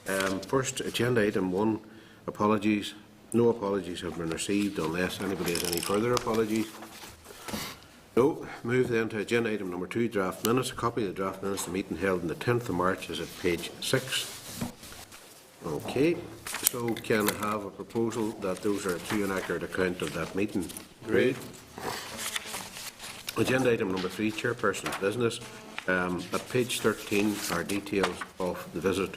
First, agenda item 1, apologies. No apologies have been received unless anybody has any further apologies. No. Move then to agenda item number 2, draft minutes. A copy of the draft minutes of the meeting held on the 10th of March is at page 6. Okay. So can I have a proposal that those are a true and accurate account of that meeting? Agreed. Agenda item number 3, chairperson's business. At page 13 are details of the visit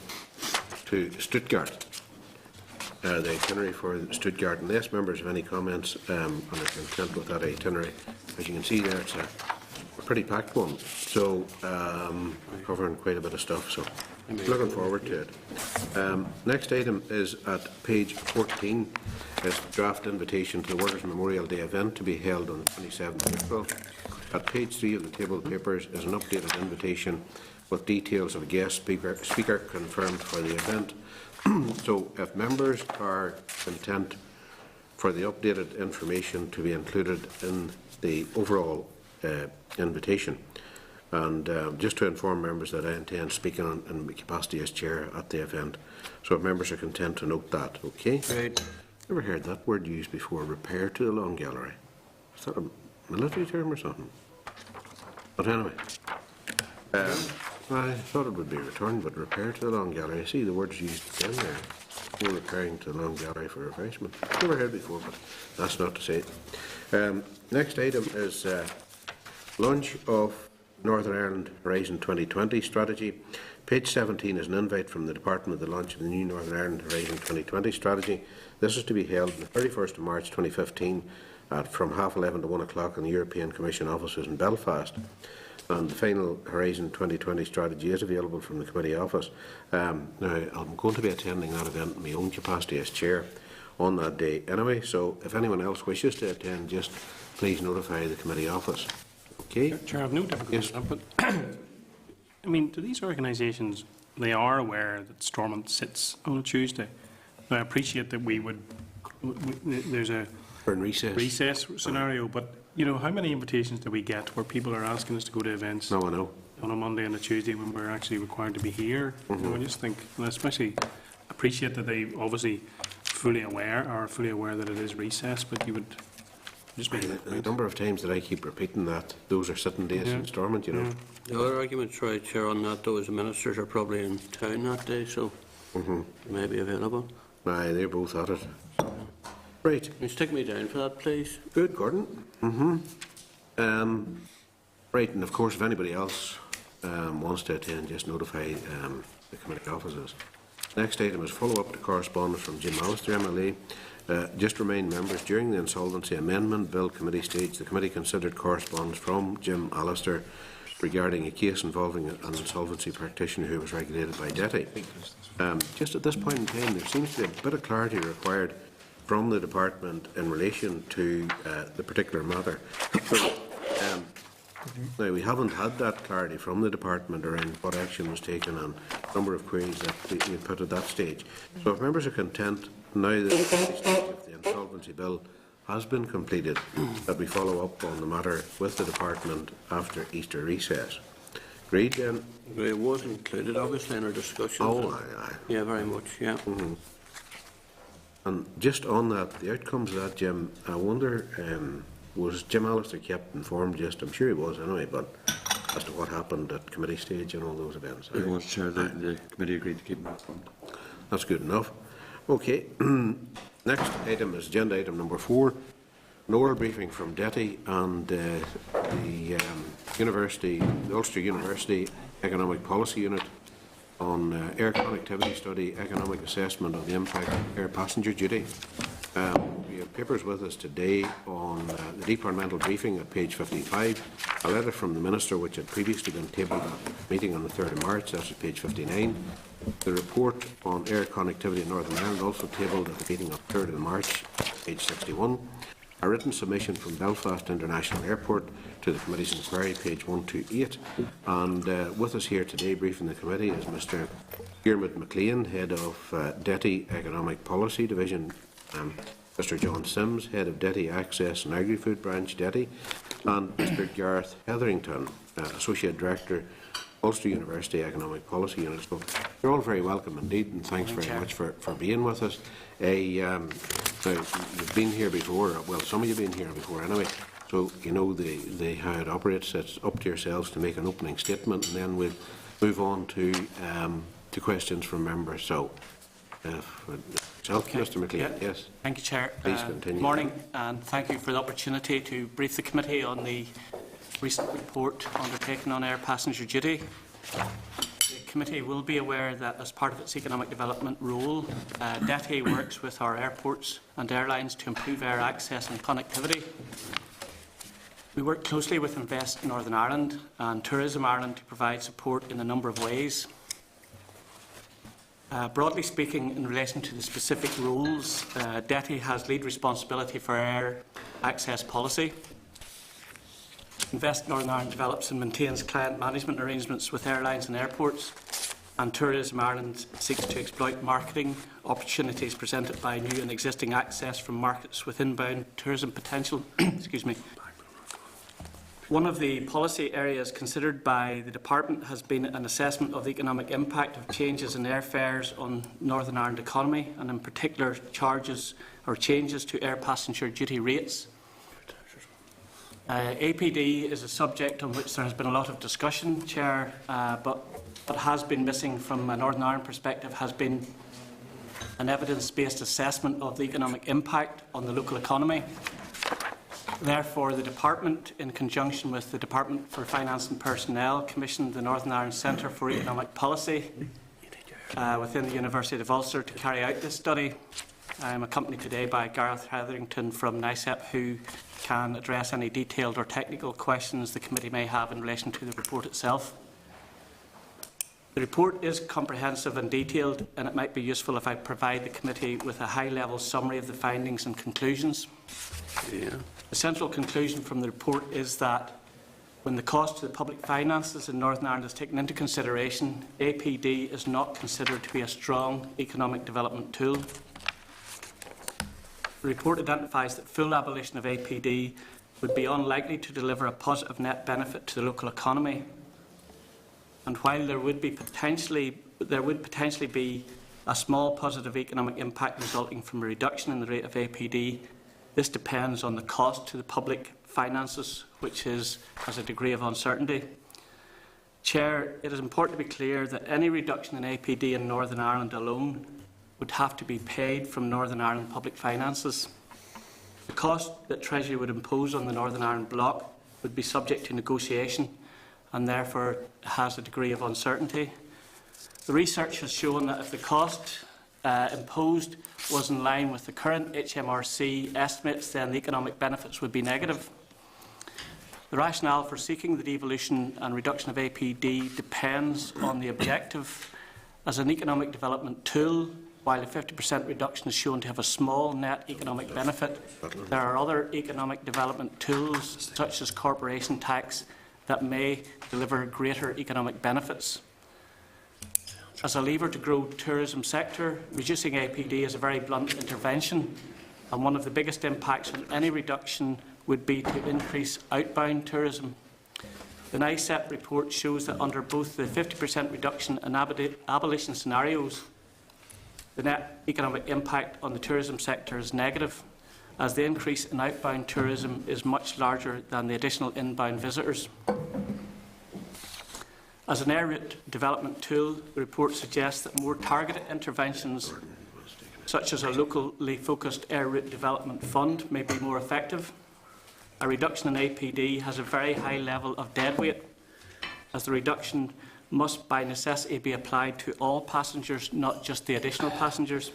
to Stuttgart. The itinerary for Stuttgart. Unless members have any comments and are content with that itinerary, as you can see there, it's a pretty packed one. So covering quite a bit of stuff. So looking forward to it. Next item is at page 14. Is draft invitation to the Workers' Memorial Day event to be held on the 27th of April. At page 3 of the table of papers is an updated invitation with details of a guest speaker confirmed for the event. So, if members are content for the updated information to be included in the overall invitation, and just to inform members that I intend speaking in my capacity as chair at the event, so if members are content to note that, okay? Right. Never heard that word used before. Repair to the Long Gallery. Is that a military term or something? But anyway. I thought it would be returned, but repair to the Long Gallery. I see the words used again there. We're repairing to the Long Gallery for refreshment. Never heard before, but that's not to say it. Next item is launch of Northern Ireland Horizon 2020 strategy. Page 17 is an invite from the Department of the launch of the new Northern Ireland Horizon 2020 strategy. This is to be held on the 31st of March 2015 from 11:30 to 1 o'clock in the European Commission offices in Belfast. And the final Horizon 2020 strategy is available from the committee office. Now, I'm going to be attending that event in my own capacity as chair on that day anyway, so if anyone else wishes to attend, just please notify the committee office. Okay? Chair, I have no difficulty with that, but I mean, do these organisations, they are aware that Stormont sits on a Tuesday? Now, I appreciate that there's a recess scenario, but you know, how many invitations do we get where people are asking us to go to events on a Monday and a Tuesday when we're actually required to be here? You know, I just think, and especially appreciate that they obviously fully aware that it is recess, but you would just make a number of times that I keep repeating that those are sitting days in Stormont, you know. The other argument, Chair, on that though is the ministers are probably in town that day, so they may be available. Aye, they're both at it. Right. Can you stick me down for that, please? Good, Gordon. Right, and of course, if anybody else wants to attend, just notify the committee offices. Next item is follow-up to correspondence from Jim Allister, MLA. Just remind members, during the Insolvency Amendment Bill committee stage, the committee considered correspondence from Jim Allister regarding a case involving an insolvency practitioner who was regulated by DETI. Just at this point in time, there seems to be a bit of clarity required from the department in relation to the particular matter. So, now, we haven't had that clarity from the department around what action was taken and a number of queries that we put at that stage. So if members are content, now that the stage of the insolvency bill has been completed, that we follow up on the matter with the department after Easter recess. Agreed then? It was included, obviously, in our discussion. Oh, aye. Yeah, very much, yeah. And just on that, the outcomes of that, Jim, I wonder, was Jim Allister kept informed? Just, I'm sure he was anyway, but as to what happened at committee stage and all those events. He was, Chair. The committee agreed to keep him informed. That's good enough. Okay. Next item is agenda item number 4. An oral briefing from DETI and the Ulster University Economic Policy Unit on air connectivity study, economic assessment of the impact of air passenger duty. We have papers with us today on the departmental briefing at page 55, a letter from the Minister which had previously been tabled at the meeting on the 3rd of March, that's at page 59. The report on air connectivity in Northern Ireland, also tabled at the meeting of 3rd of March, page 61. A written submission from Belfast International Airport to the committee's inquiry, page 128. And with us here today, briefing the committee, is Mr. Diarmuid McLean, Head of DETI Economic Policy Division, Mr. John Sims, Head of DETI Access and Agri-Food Branch, DETI, and Mr. Gareth Hetherington, Associate Director Ulster University Economic Policy Unit. So you're all very welcome indeed, and thanks very much for being with us. Now, you've been here before, well, some of you have been here before anyway, so you know how it operates. It's up to yourselves to make an opening statement, and then we'll move on to questions from members. So, Mr. McLean, yeah. yes. Thank you, Chair. Please continue. Good morning, and thank you for the opportunity to brief the committee on the recent report undertaken on air passenger duty. The committee will be aware that as part of its economic development role, DETI works with our airports and airlines to improve air access and connectivity. We work closely with Invest Northern Ireland and Tourism Ireland to provide support in a number of ways. Broadly speaking, in relation to the specific rules, DETI has lead responsibility for air access policy. Invest Northern Ireland develops and maintains client management arrangements with airlines and airports, and Tourism Ireland seeks to exploit marketing opportunities presented by new and existing access from markets with inbound tourism potential. Excuse me. One of the policy areas considered by the Department has been an assessment of the economic impact of changes in airfares on Northern Ireland economy, and in particular changes to air passenger duty rates. APD is a subject on which there has been a lot of discussion, Chair, but what has been missing from a Northern Ireland perspective has been an evidence-based assessment of the economic impact on the local economy. Therefore, the Department, in conjunction with the Department for Finance and Personnel, commissioned the Northern Ireland Centre for Economic Policy within the University of Ulster to carry out this study. I am accompanied today by Gareth Hetherington from NICEP, who can address any detailed or technical questions the committee may have in relation to the report itself. The report is comprehensive and detailed, and it might be useful if I provide the committee with a high-level summary of the findings and conclusions. Yeah. The central conclusion from the report is that when the cost to the public finances in Northern Ireland is taken into consideration, APD is not considered to be a strong economic development tool. The report identifies that full abolition of APD would be unlikely to deliver a positive net benefit to the local economy. And while there would potentially be a small positive economic impact resulting from a reduction in the rate of APD, this depends on the cost to the public finances, which has a degree of uncertainty. Chair, it is important to be clear that any reduction in APD in Northern Ireland alone would have to be paid from Northern Ireland public finances. The cost that Treasury would impose on the Northern Ireland bloc would be subject to negotiation and therefore has a degree of uncertainty. The research has shown that if the cost imposed was in line with the current HMRC estimates, then the economic benefits would be negative. The rationale for seeking the devolution and reduction of APD depends on the objective. As an economic development tool, while a 50% reduction is shown to have a small net economic benefit, there are other economic development tools, such as corporation tax, that may deliver greater economic benefits. As a lever to grow tourism sector, reducing APD is a very blunt intervention, and one of the biggest impacts on any reduction would be to increase outbound tourism. The NICEP report shows that under both the 50% reduction and abolition scenarios, the net economic impact on the tourism sector is negative, as the increase in outbound tourism is much larger than the additional inbound visitors. As an air route development tool, the report suggests that more targeted interventions, such as a locally focused air route development fund, may be more effective. A reduction in APD has a very high level of deadweight, as the reduction must by necessity be applied to all passengers, not just the additional passengers.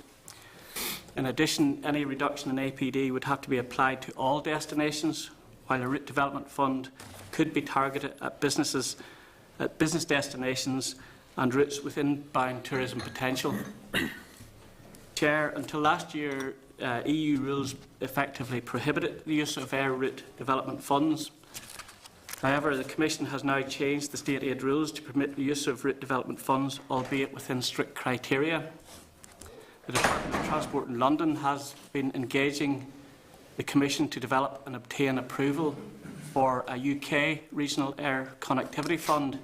In addition, any reduction in APD would have to be applied to all destinations, while a route development fund could be targeted at business destinations and routes with inbound tourism potential. Chair, until last year, EU rules effectively prohibited the use of air route development funds. However, the Commission has now changed the state aid rules to permit the use of route development funds, albeit within strict criteria. The Department of Transport in London has been engaging the Commission to develop and obtain approval for a UK regional air connectivity fund.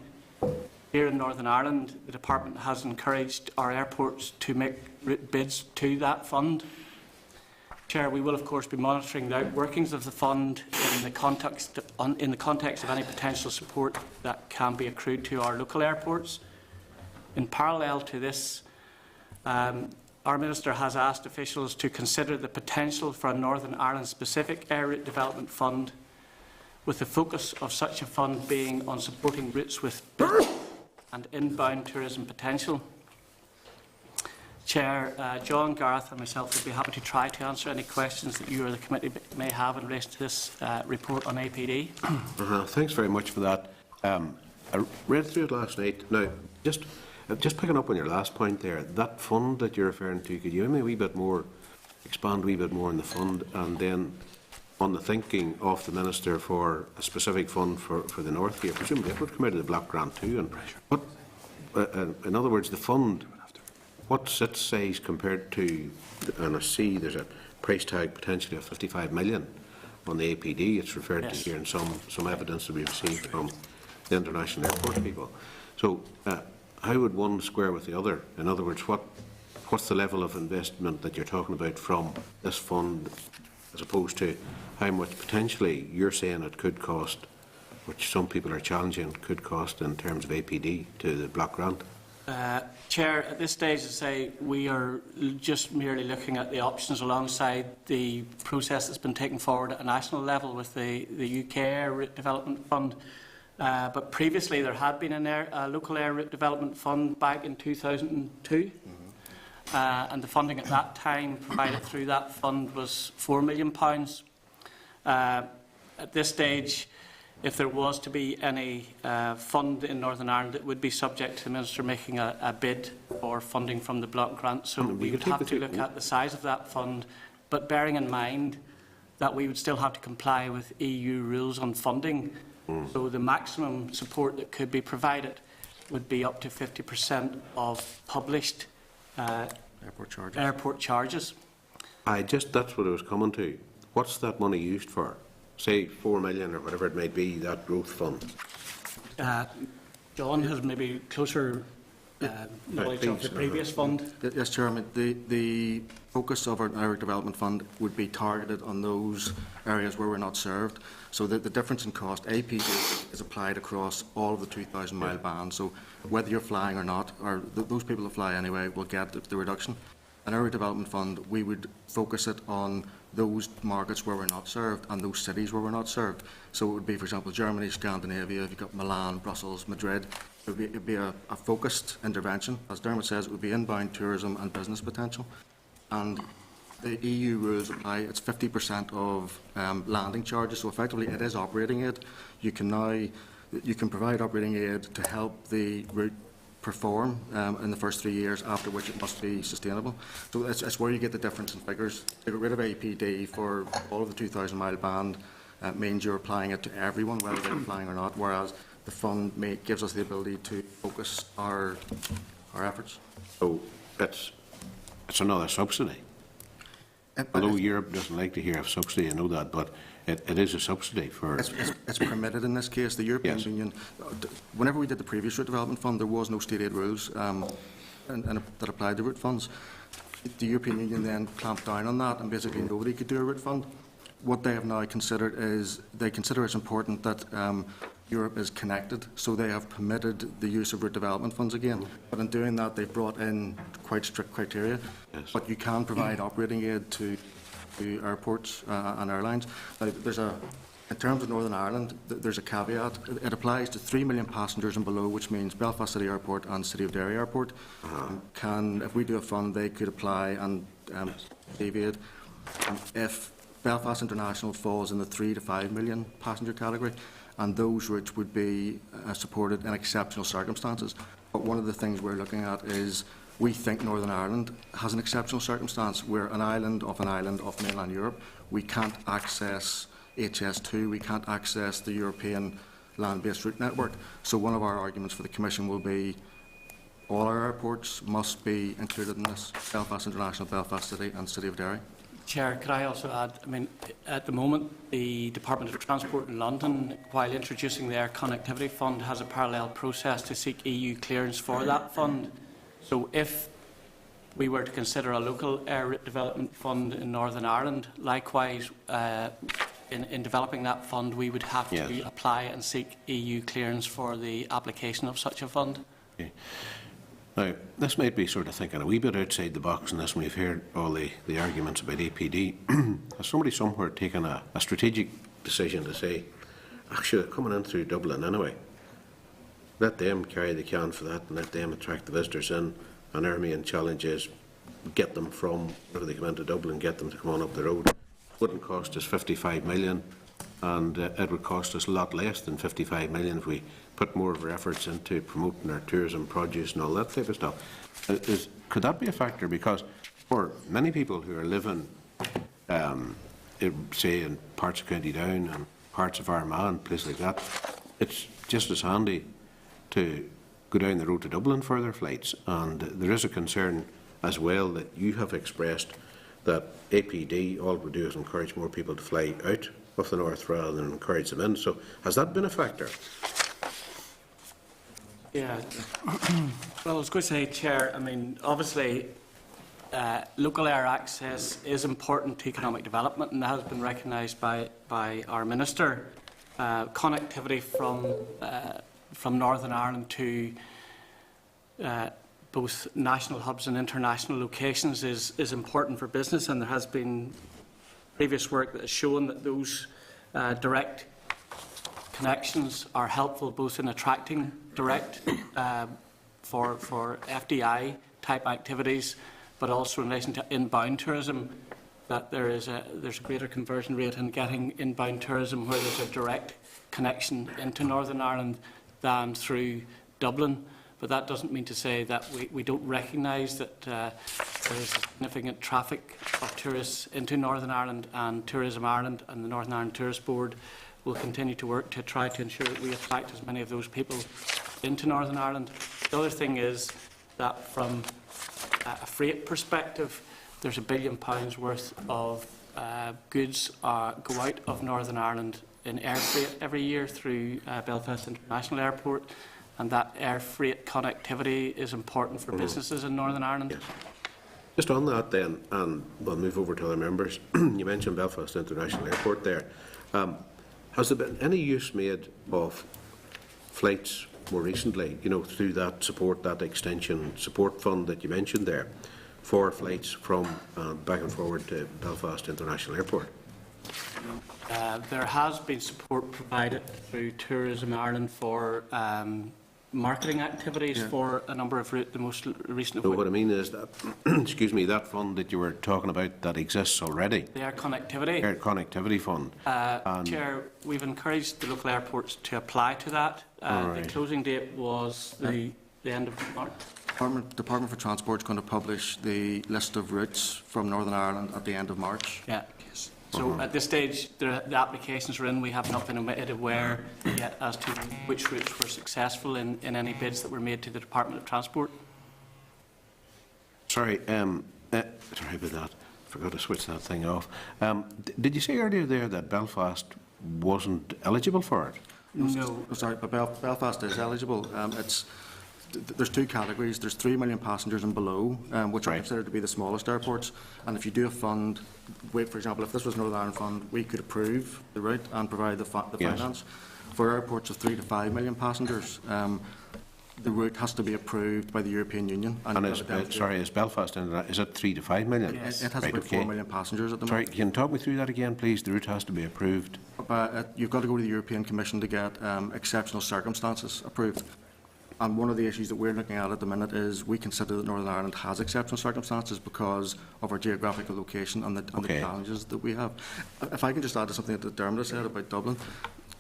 The Here in Northern Ireland, the Department has encouraged our airports to make bids to that fund. Chair, we will of course be monitoring the workings of the fund in the context of any potential support that can be accrued to our local airports. In parallel to this, our Minister has asked officials to consider the potential for a Northern Ireland-specific air route development fund, with the focus of such a fund being on supporting routes with business and inbound tourism potential. Chair, John, Gareth and myself would be happy to try to answer any questions that you or the committee may have in relation to this report on APD. Thanks very much for that. I read through it last night. Now, just picking up on your last point there, that fund that you're referring to, could you give me a wee bit more, expand a wee bit more on the fund, and then on the thinking of the Minister for a specific fund for the North here? Presumably it would come out of the block grant too. And what, in other words, the fund, what's its size compared to, and I see there's a price tag potentially of 55 million on the APD. It's referred to here in some evidence that we've received from the international airport people. So how would one square with the other? In other words, what's the level of investment that you're talking about from this fund, as opposed to how much potentially you're saying it could cost, which some people are challenging, could cost in terms of APD to the block grant? Chair, at this stage, I say we are just merely looking at the options alongside the process that's been taken forward at a national level with the UK Air Route Development Fund. But previously there had been a local air route development fund back in 2002, and the funding at that time provided through that fund was £4 million. At this stage, if there was to be any fund in Northern Ireland, it would be subject to the Minister making a bid for funding from the block grant. So we would have to look at the size of that fund, but bearing in mind that we would still have to comply with EU rules on funding. So the maximum support that could be provided would be up to 50% of published airport charges. That's what I was coming to. What's that money used for? Say 4 million or whatever it may be, that growth fund. John has maybe closer knowledge of the previous fund. Yes, Chairman. The focus of our Irish Development Fund would be targeted on those areas where we're not served. So the difference in cost, APD is applied across all of the 2,000-mile band. So whether you're flying or not, or those people that fly anyway will get the reduction. In our Development Fund, we would focus it on those markets where we're not served and those cities where we're not served. So it would be, for example, Germany, Scandinavia, if you've got Milan, Brussels, Madrid. It would be a focused intervention. As Dermot says, it would be inbound tourism and business potential. And the EU rules apply. It's 50% of landing charges, so effectively it is operating aid. You can provide operating aid to help the route perform in the first 3 years, after which it must be sustainable. So it's where you get the difference in figures. To get rid of APD for all of the 2,000-mile band means you're applying it to everyone, whether they're flying or not, whereas the fund gives us the ability to focus our efforts. So it's another subsidy. Although Europe doesn't like to hear of subsidy, I know that, but it is a subsidy for... It's permitted in this case. The European Union, whenever we did the previous route development fund, there was no state aid rules that applied to route funds. The European Union then clamped down on that, and basically nobody could do a route fund. What they have now considered is, they consider it's important that Europe is connected, so they have permitted the use of route development funds again. But in doing that, they've brought in quite strict criteria. Yes. But you can provide operating aid to airports and airlines. Now, in terms of Northern Ireland, there's a caveat. It applies to 3 million passengers and below, which means Belfast City Airport and City of Derry Airport. If we do a fund, they could apply and deviate. If Belfast International falls in the 3 to 5 million passenger category, and those routes would be supported in exceptional circumstances. But one of the things we're looking at is, we think Northern Ireland has an exceptional circumstance. We're an island off mainland Europe. We can't access HS2, we can't access the European land-based route network. So one of our arguments for the Commission will be all our airports must be included in this: Belfast International, Belfast City and City of Derry. Chair, could I also add, I mean, at the moment, the Department of Transport in London, while introducing their connectivity fund, has a parallel process to seek EU clearance for that fund. So if we were to consider a local air route development fund in Northern Ireland, likewise, in developing that fund, we would have to apply and seek EU clearance for the application of such a fund. Okay. Now, this might be sort of thinking a wee bit outside the box in this, and we've heard all the arguments about APD. Has somebody somewhere taken a strategic decision to say, actually, they're coming in through Dublin anyway, let them carry the can for that and let them attract the visitors in, and our main challenge is get them from wherever they come into Dublin, get them to come on up the road. It wouldn't cost us 55 million, and it would cost us a lot less than 55 million if we put more of our efforts into promoting our tourism produce and all that type of stuff. Could that be a factor? Because for many people who are living, say, in parts of County Down and parts of Armagh, places like that, it's just as handy to go down the road to Dublin for their flights. And there is a concern as well that you have expressed that APD, all it would do is encourage more people to fly out of the north rather than encourage them in. So has that been a factor? Yeah. Well, I was going to say, Chair, I mean, obviously, local air access is important to economic development, and that has been recognised by our Minister. Connectivity from Northern Ireland to both national hubs and international locations is important for business, and there has been previous work that has shown that those direct connections are helpful both in attracting direct for FDI type activities, but also in relation to inbound tourism, that there's a greater conversion rate in getting inbound tourism where there's a direct connection into Northern Ireland than through Dublin. But that doesn't mean to say that we don't recognise that there is significant traffic of tourists into Northern Ireland, and Tourism Ireland and the Northern Ireland Tourist Board will continue to work to try to ensure that we attract as many of those people into Northern Ireland. The other thing is that from a freight perspective, there's £1 billion worth of goods go out of Northern Ireland in air freight every year through Belfast International Airport, and that air freight connectivity is important for businesses in Northern Ireland. Yes. Just on that then, and we'll move over to other members. You mentioned Belfast International Airport there. Has there been any use made of flights more recently, you know, through that support, that extension support fund that you mentioned there, for flights from back and forward to Belfast International Airport? There has been support provided through Tourism Ireland for marketing activities for a number of routes, the most recent of So which. what I mean is that, excuse me, that fund that you were talking about that exists already, The air connectivity. Air Connectivity Fund. Chair, we've encouraged the local airports to apply to that. The closing date was the end of March. Department for Transport is going to publish the list of routes from Northern Ireland at the end of March. Yeah. So at this stage, the applications are in. We have not been made aware yet as to which routes were successful in any bids that were made to the Department of Transport. Sorry, sorry about that. Forgot to switch that thing off. Did you say earlier there that Belfast wasn't eligible for it? No. Sorry, but Belfast is eligible. There's two categories. There's 3 million passengers and below, which are considered to be the smallest airports. And if you do a fund, for example, if this was Northern Ireland Fund, we could approve the route and provide the finance. For airports of 3 to 5 million passengers, the route has to be approved by the European Union. And is Belfast, is it 3 to 5 million? Yes. It has about 4 million passengers at the moment. Sorry, can you talk me through that again, please? The route has to be approved. You've got to go to the European Commission to get exceptional circumstances approved. And one of the issues that we're looking at the minute is we consider that Northern Ireland has exceptional circumstances because of our geographical location and the challenges that we have. If I can just add to something that Dermot said about Dublin.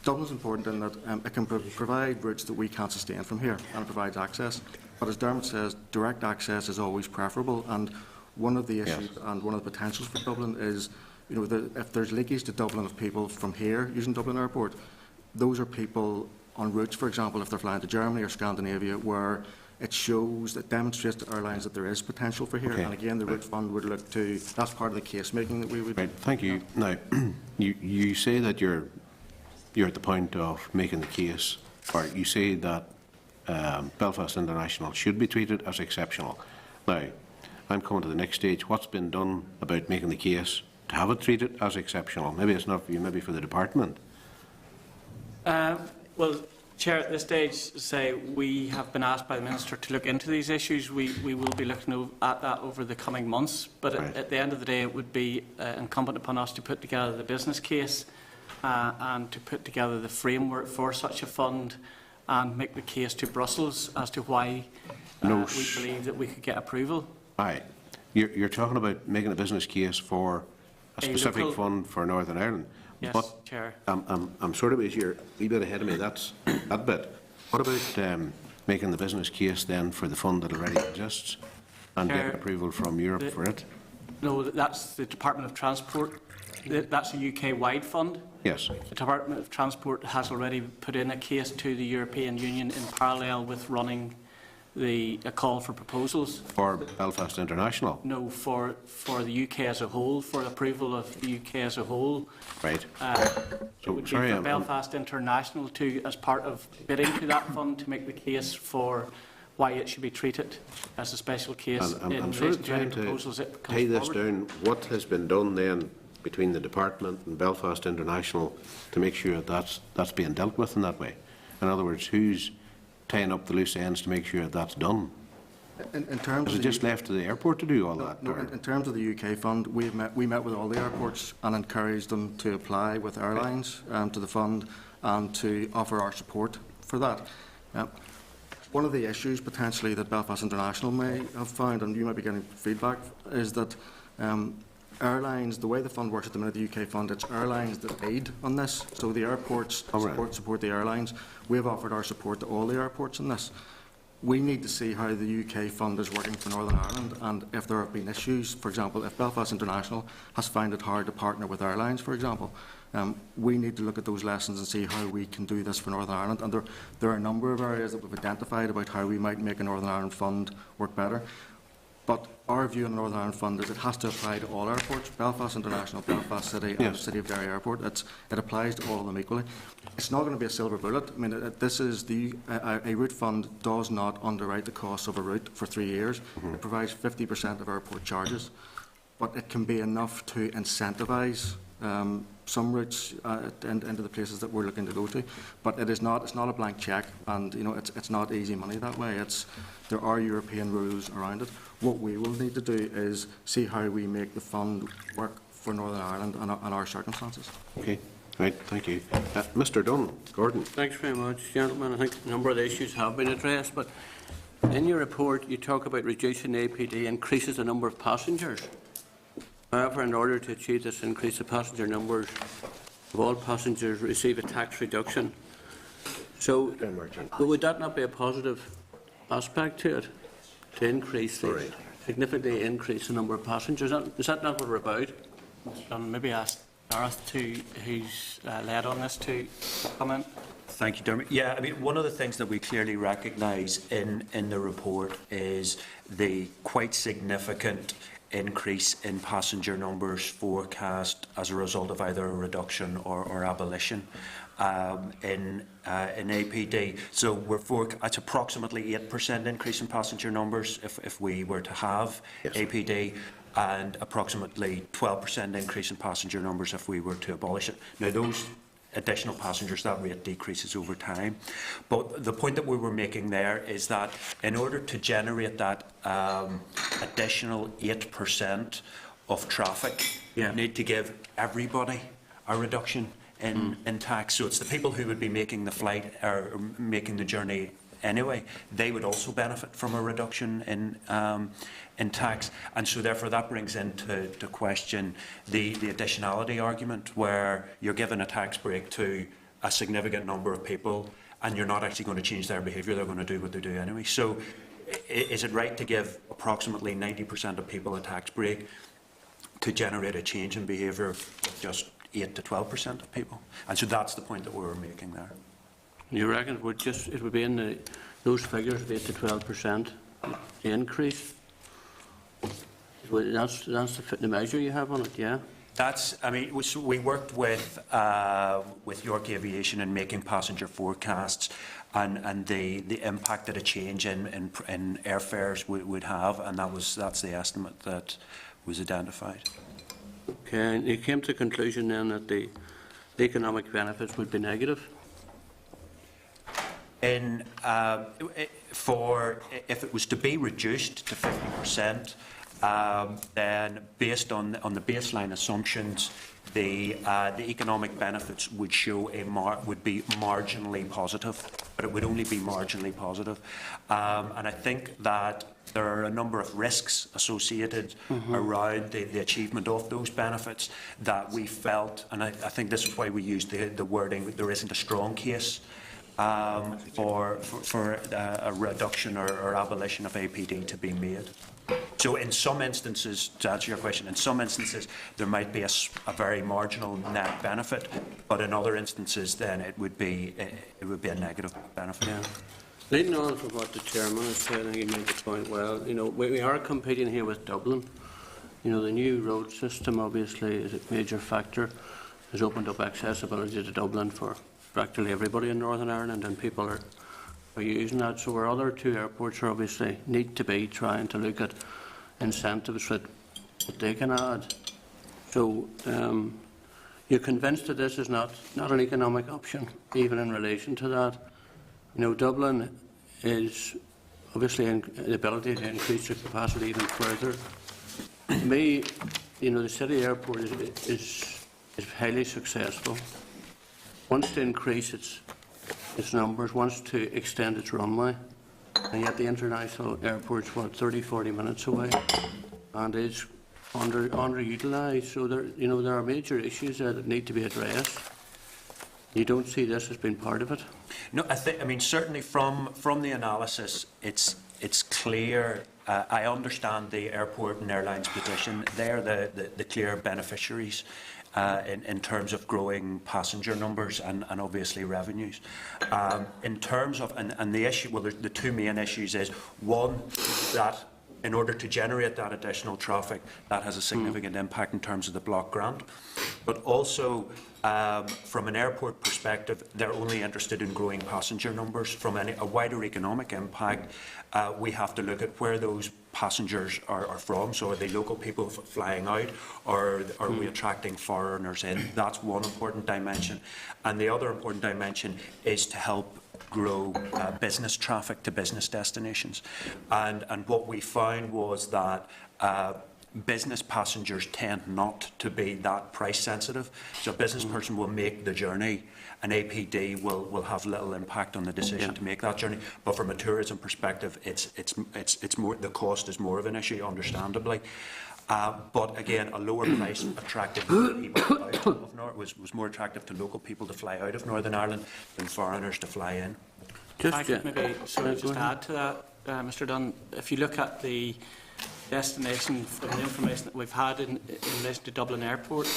Dublin's important in that it can provide routes that we can't sustain from here, and it provides access. But as Dermot says, direct access is always preferable. And one of the issues and one of the potentials for Dublin is, you know, if there's leakage to Dublin of people from here using Dublin Airport, those are people on routes, for example, if they're flying to Germany or Scandinavia, where it shows, that demonstrates to airlines that there is potential for here. Okay. And again, the route fund would look to, that's part of the case making that we would. Right, thank you. Now, you say that you're at the point of making the case, or you say that Belfast International should be treated as exceptional. Now, I'm coming to the next stage. What's been done about making the case to have it treated as exceptional? Maybe it's not for you, maybe for the department. Well, Chair, at this stage, say we have been asked by the Minister to look into these issues. We will be looking at that over the coming months. But Right. at the end of the day, it would be incumbent upon us to put together the business case and to put together the framework for such a fund and make the case to Brussels as to why we believe that we could get approval. Aye. You're talking about making a business case for a specific local- fund for Northern Ireland. Yes, But Chair. I'm sort of, you're a wee bit ahead of me, that bit. What about making the business case then for the fund that already exists and Chair, getting approval from Europe for it? No, that's the Department of Transport. That's a UK-wide fund. Yes. The Department of Transport has already put in a case to the European Union in parallel with running a call for proposals. For Belfast International? No, for the UK as a whole, for approval of the UK as a whole. Right. It So, would be sorry, for Belfast International to, as part of bidding to that fund, to make the case for why it should be treated as a special case I'm in sort relation of to any trying to proposals it tie comes this forward. down. What has been done then between the department and Belfast International to make sure that's being dealt with in that way? In other words, who's tying up the loose ends to make sure that's done? In terms Is of it the just left to the airport to do all that? No, or- in terms of the UK fund, we met with all the airports and encouraged them to apply with airlines to the fund and to offer our support for that. One of the issues potentially that Belfast International may have found, and you might be getting feedback, is that airlines, the way the fund works at the minute, the UK fund, it's airlines that aid on this. So the airports support the airlines. We have offered our support to all the airports in this. We need to see how the UK fund is working for Northern Ireland, and if there have been issues, for example, if Belfast International has found it hard to partner with airlines, for example, we need to look at those lessons and see how we can do this for Northern Ireland. And there are a number of areas that we've identified about how we might make a Northern Ireland fund work better. But our view on the Northern Ireland Fund is it has to apply to all airports, Belfast International, Belfast City and the City of Derry Airport. It applies to all of them equally. It's not going to be a silver bullet. I mean, this is a route fund does not underwrite the cost of a route for 3 years. It provides 50% of airport charges, but it can be enough to incentivise some routes into the places that we're looking to go to. But it's not a blank cheque, and it's not easy money that way. There are European rules around it. What we will need to do is see how we make the fund work for Northern Ireland and our circumstances. Okay, right, thank you. Mr. Dunn, Gordon. Thanks very much, gentlemen. I think a number of the issues have been addressed, but in your report you talk about reducing APD increases the number of passengers. However, in order to achieve this increase, the passenger numbers of all passengers receive a tax reduction. So, would that not be a positive aspect to it, to increase the, significantly increase the number of passengers? Is that not what we're about? And maybe ask Gareth, who's led on this, to comment. Thank you, Dermot. Yeah, I mean, one of the things that we clearly recognise in the report is the quite significant increase in passenger numbers forecast as a result of either a reduction or abolition in APD. So it's approximately 8% increase in passenger numbers if we were to have APD, and approximately 12% increase in passenger numbers if we were to abolish it. Now, those additional passengers, that rate decreases over time. But the point that we were making there is that in order to generate that additional 8% of traffic, you need to give everybody a reduction in tax. So it's the people who would be making the flight or making the journey anyway, they would also benefit from a reduction in tax. And so therefore that brings into question the additionality argument, where you're giving a tax break to a significant number of people and you're not actually going to change their behaviour, they're going to do what they do anyway. So is it right to give approximately 90% of people a tax break to generate a change in behaviour with just 8 to 12% of people? And so that's the point that we were making there. You reckon it would be in the those figures of 8 to 12%, the increase, that's the measure you have on it, yeah? That's, I mean, we worked with York Aviation in making passenger forecasts and the impact that a change in airfares would have, and that's the estimate that was identified. Okay, and you came to the conclusion then that the economic benefits would be negative? If it was to be reduced to 50%, then based on the baseline assumptions, the economic benefits would show would be marginally positive, but it would only be marginally positive. And I think that there are a number of risks associated around the achievement of those benefits that we felt, and I think this is why we used the wording, there isn't a strong case for a reduction or abolition of APD to be made. So in some instances, to answer your question, in some instances there might be a very marginal net benefit, but in other instances then it would be a negative benefit. Yeah. Leading on from what the chairman has said, I think he made the point well. You know, we are competing here with Dublin. You know, the new road system obviously is a major factor. Has opened up accessibility to Dublin for practically everybody in Northern Ireland, and people are using that. So our other two airports are obviously need to be trying to look at incentives that they can add. So you're convinced that this is not an economic option, even in relation to that. You know, Dublin is obviously in the ability to increase their capacity even further. To me, you know, the city airport is highly successful. Wants to increase its numbers, wants to extend its runway, and yet the international airport's, what, 30-40 minutes away, and is underutilised. So there are major issues there that need to be addressed. You don't see this as being part of it? No, I mean certainly from the analysis, it's clear. I understand the airport and airlines position. They're the clear beneficiaries in terms of growing passenger numbers and obviously revenues. In terms of and the issue, well, the two main issues is one that in order to generate that additional traffic, that has a significant impact in terms of the block grant, but also from an airport perspective, they're only interested in growing passenger numbers. From a wider economic impact, we have to look at where those passengers are from. So are they local people flying out, or are we attracting foreigners in? That's one important dimension. And the other important dimension is to help grow business traffic to business destinations. And what we found was that business passengers tend not to be that price sensitive. So a business person will make the journey, and APD will have little impact on the decision to make that journey. But from a tourism perspective, it's more, the cost is more of an issue, understandably. But again, a lower price attracted people out of was more attractive to local people to fly out of Northern Ireland than foreigners to fly in. If I could maybe just add to that, Mr. Dunn, if you look at the destination from the information that we've had in relation to Dublin Airport,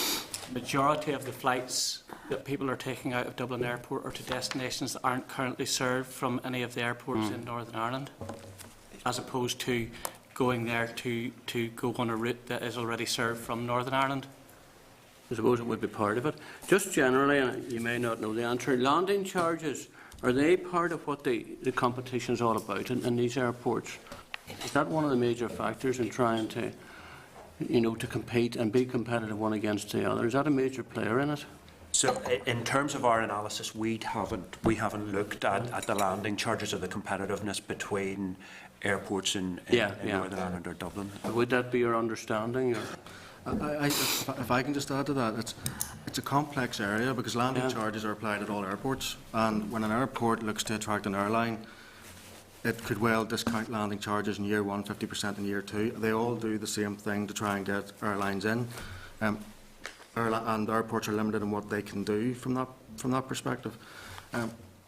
the majority of the flights that people are taking out of Dublin Airport are to destinations that aren't currently served from any of the airports in Northern Ireland, as opposed to going there to go on a route that is already served from Northern Ireland. I suppose it would be part of it. Just generally, and you may not know the answer, landing charges, are they part of what the competition is all about in these airports? Is that one of the major factors in trying to, to compete and be competitive one against the other? Is that a major player in it? So in terms of our analysis, we haven't looked at the landing charges or the competitiveness between airports in Northern Ireland or Dublin. Would that be your understanding? If I can just add to that, it's a complex area because landing charges are applied at all airports, and when an airport looks to attract an airline, it could well discount landing charges in year 1, 50% in year 2. They all do the same thing to try and get airlines in, and airports are limited in what they can do from that perspective.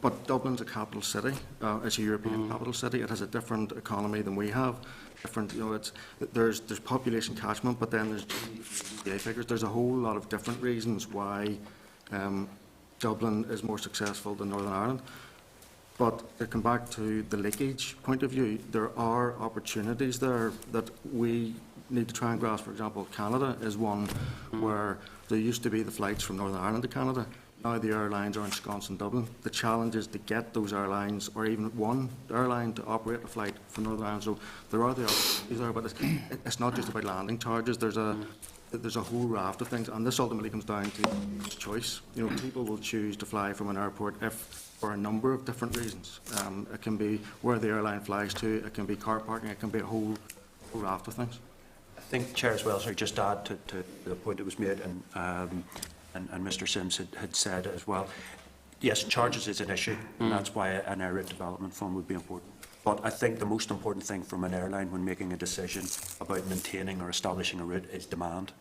But Dublin's a capital city. It's a European capital city. It has a different economy than we have. Different, there's population catchment, but then there's GDP figures. There's a whole lot of different reasons why Dublin is more successful than Northern Ireland. But to come back to the leakage point of view, there are opportunities there that we need to try and grasp. For example, Canada is one where there used to be the flights from Northern Ireland to Canada. Now the airlines are ensconced in Dublin. The challenge is to get those airlines, or even one airline, to operate a flight from Northern Ireland. So there are the opportunities there, but it's not just about landing charges. There's a whole raft of things, and this ultimately comes down to choice. You know, people will choose to fly from an airport for a number of different reasons. It can be where the airline flies to, it can be car parking, it can be a whole raft of things. I think, Chair, as well, sorry, just to add to the point that was made, and Mr Sims had said as well, yes, charges is an issue, and that's why an air route development fund would be important. But I think the most important thing from an airline when making a decision about maintaining or establishing a route is demand.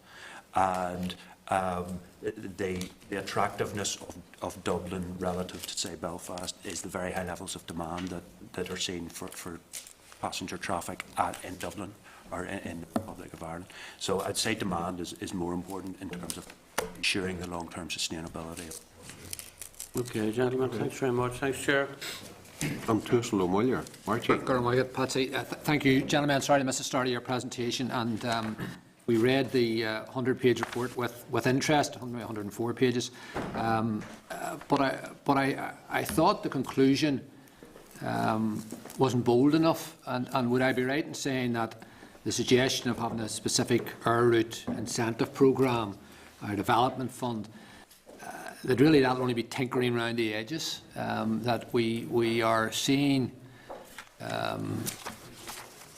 And the attractiveness of Dublin relative to, say, Belfast is the very high levels of demand that are seen for passenger traffic in Dublin or in the Republic of Ireland. So I'd say demand is more important in terms of ensuring the long-term sustainability. Okay, gentlemen, thanks very much. Thanks, Chair. I'm too slow, Muller. Margie. Patsy. Thank you, gentlemen. Sorry to miss the start of your presentation. And we read the 100-page report with interest, 104 pages. But I thought the conclusion wasn't bold enough. And would I be right in saying that the suggestion of having a specific air route incentive programme or development fund, that really that'll only be tinkering around the edges, that we are seeing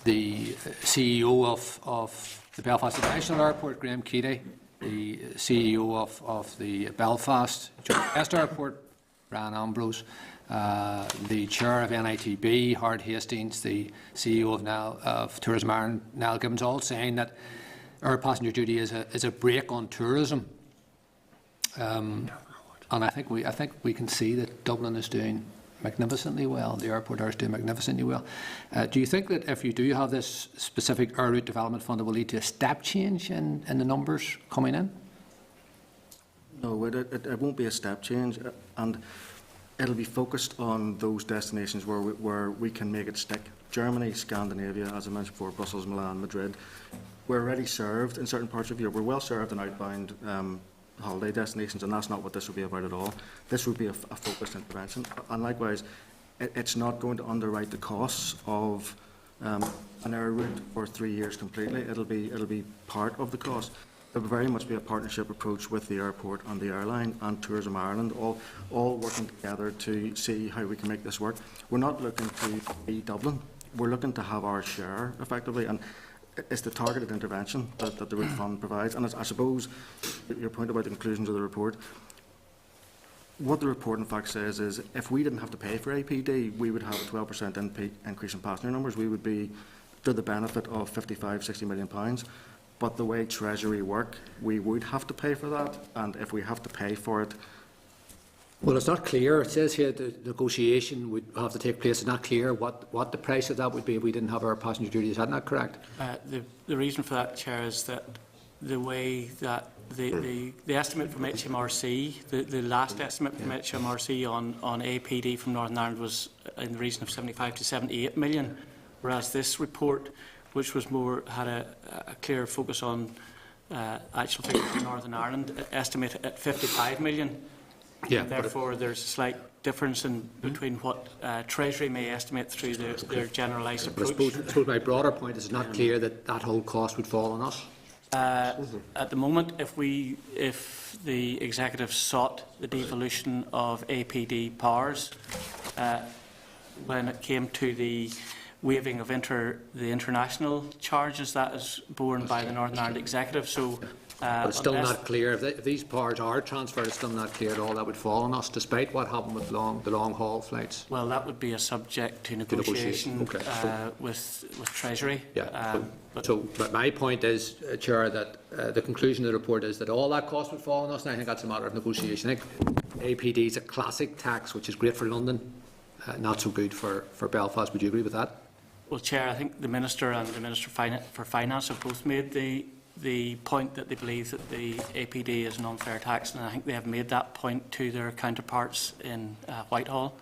the CEO of the Belfast International Airport, Graham Keaty, the CEO of the Belfast West Airport, Brian Ambrose, the chair of NITB, Howard Hastings, the CEO of Tourism Ireland, Niall Gibbons, all saying that air passenger duty is a brake on tourism. And I think we can see that Dublin is doing magnificently well. The airport is doing magnificently well. Do you think that if you do have this specific air route development fund, it will lead to a step change in the numbers coming in? No, it won't be a step change, and it'll be focused on those destinations where we can make it stick. Germany, Scandinavia, as I mentioned before, Brussels, Milan, Madrid. We're already served in certain parts of Europe. We're well served in outbound holiday destinations, and that's not what this would be about at all. This would be a focused intervention, and likewise, it's not going to underwrite the costs of an air route for 3 years completely. It'll be part of the cost. It will very much be a partnership approach with the airport and the airline and Tourism Ireland, all working together to see how we can make this work. We're not looking to be Dublin. We're looking to have our share, effectively, and it's the targeted intervention that the route fund provides. And I suppose your point about the conclusions of the report, what the report in fact says is if we didn't have to pay for APD, we would have a 12% increase in passenger numbers. We would be to the benefit of £55–60 million. But the way Treasury work, we would have to pay for that, and if we have to pay for it... Well, it's not clear. It says here the negotiation would have to take place. It's not clear what the price of that would be if we didn't have our passenger duty. Is that not correct? The reason for that, Chair, is that the way that the estimate from HMRC, the last estimate from HMRC on APD from Northern Ireland was in the region of 75 to 78 million, whereas this report, which was had a clear focus on actual figures from Northern Ireland, estimated at 55 million. Yeah, therefore, there's a slight difference between what Treasury may estimate through their generalised approach. I suppose my broader point is it's not clear that that whole cost would fall on us. At the moment, if the executive sought the devolution of APD powers, when it came to the waiving of the international charges, that is borne by the Northern Ireland executive. So. But it's still not clear. If these powers are transferred, it's still not clear at all that would fall on us, despite what happened with the long-haul flights. Well, that would be a subject to negotiation okay. with Treasury. Yeah. But my point is, Chair, that the conclusion of the report is that all that cost would fall on us, and I think that's a matter of negotiation. I think APD is a classic tax, which is great for London, not so good for Belfast. Would you agree with that? Well, Chair, I think the Minister and the Minister for Finance have both made the point that they believe that the APD is an unfair tax, and I think they have made that point to their counterparts in Whitehall.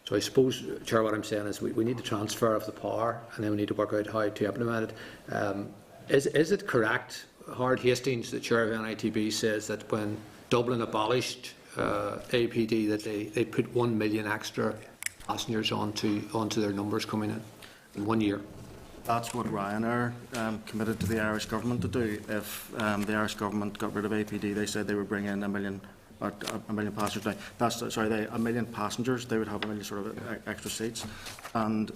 So I suppose, Chair, what I'm saying is we need the transfer of the power, and then we need to work out how to implement it. Is it correct, Howard Hastings, the Chair of NITB, says that when Dublin abolished APD, that they put 1 million extra passengers onto their numbers coming in 1 year? That's what Ryanair committed to the Irish government to do. If the Irish government got rid of APD, they said they would bring in a million passengers. A million passengers. They would have a million sort of extra seats. And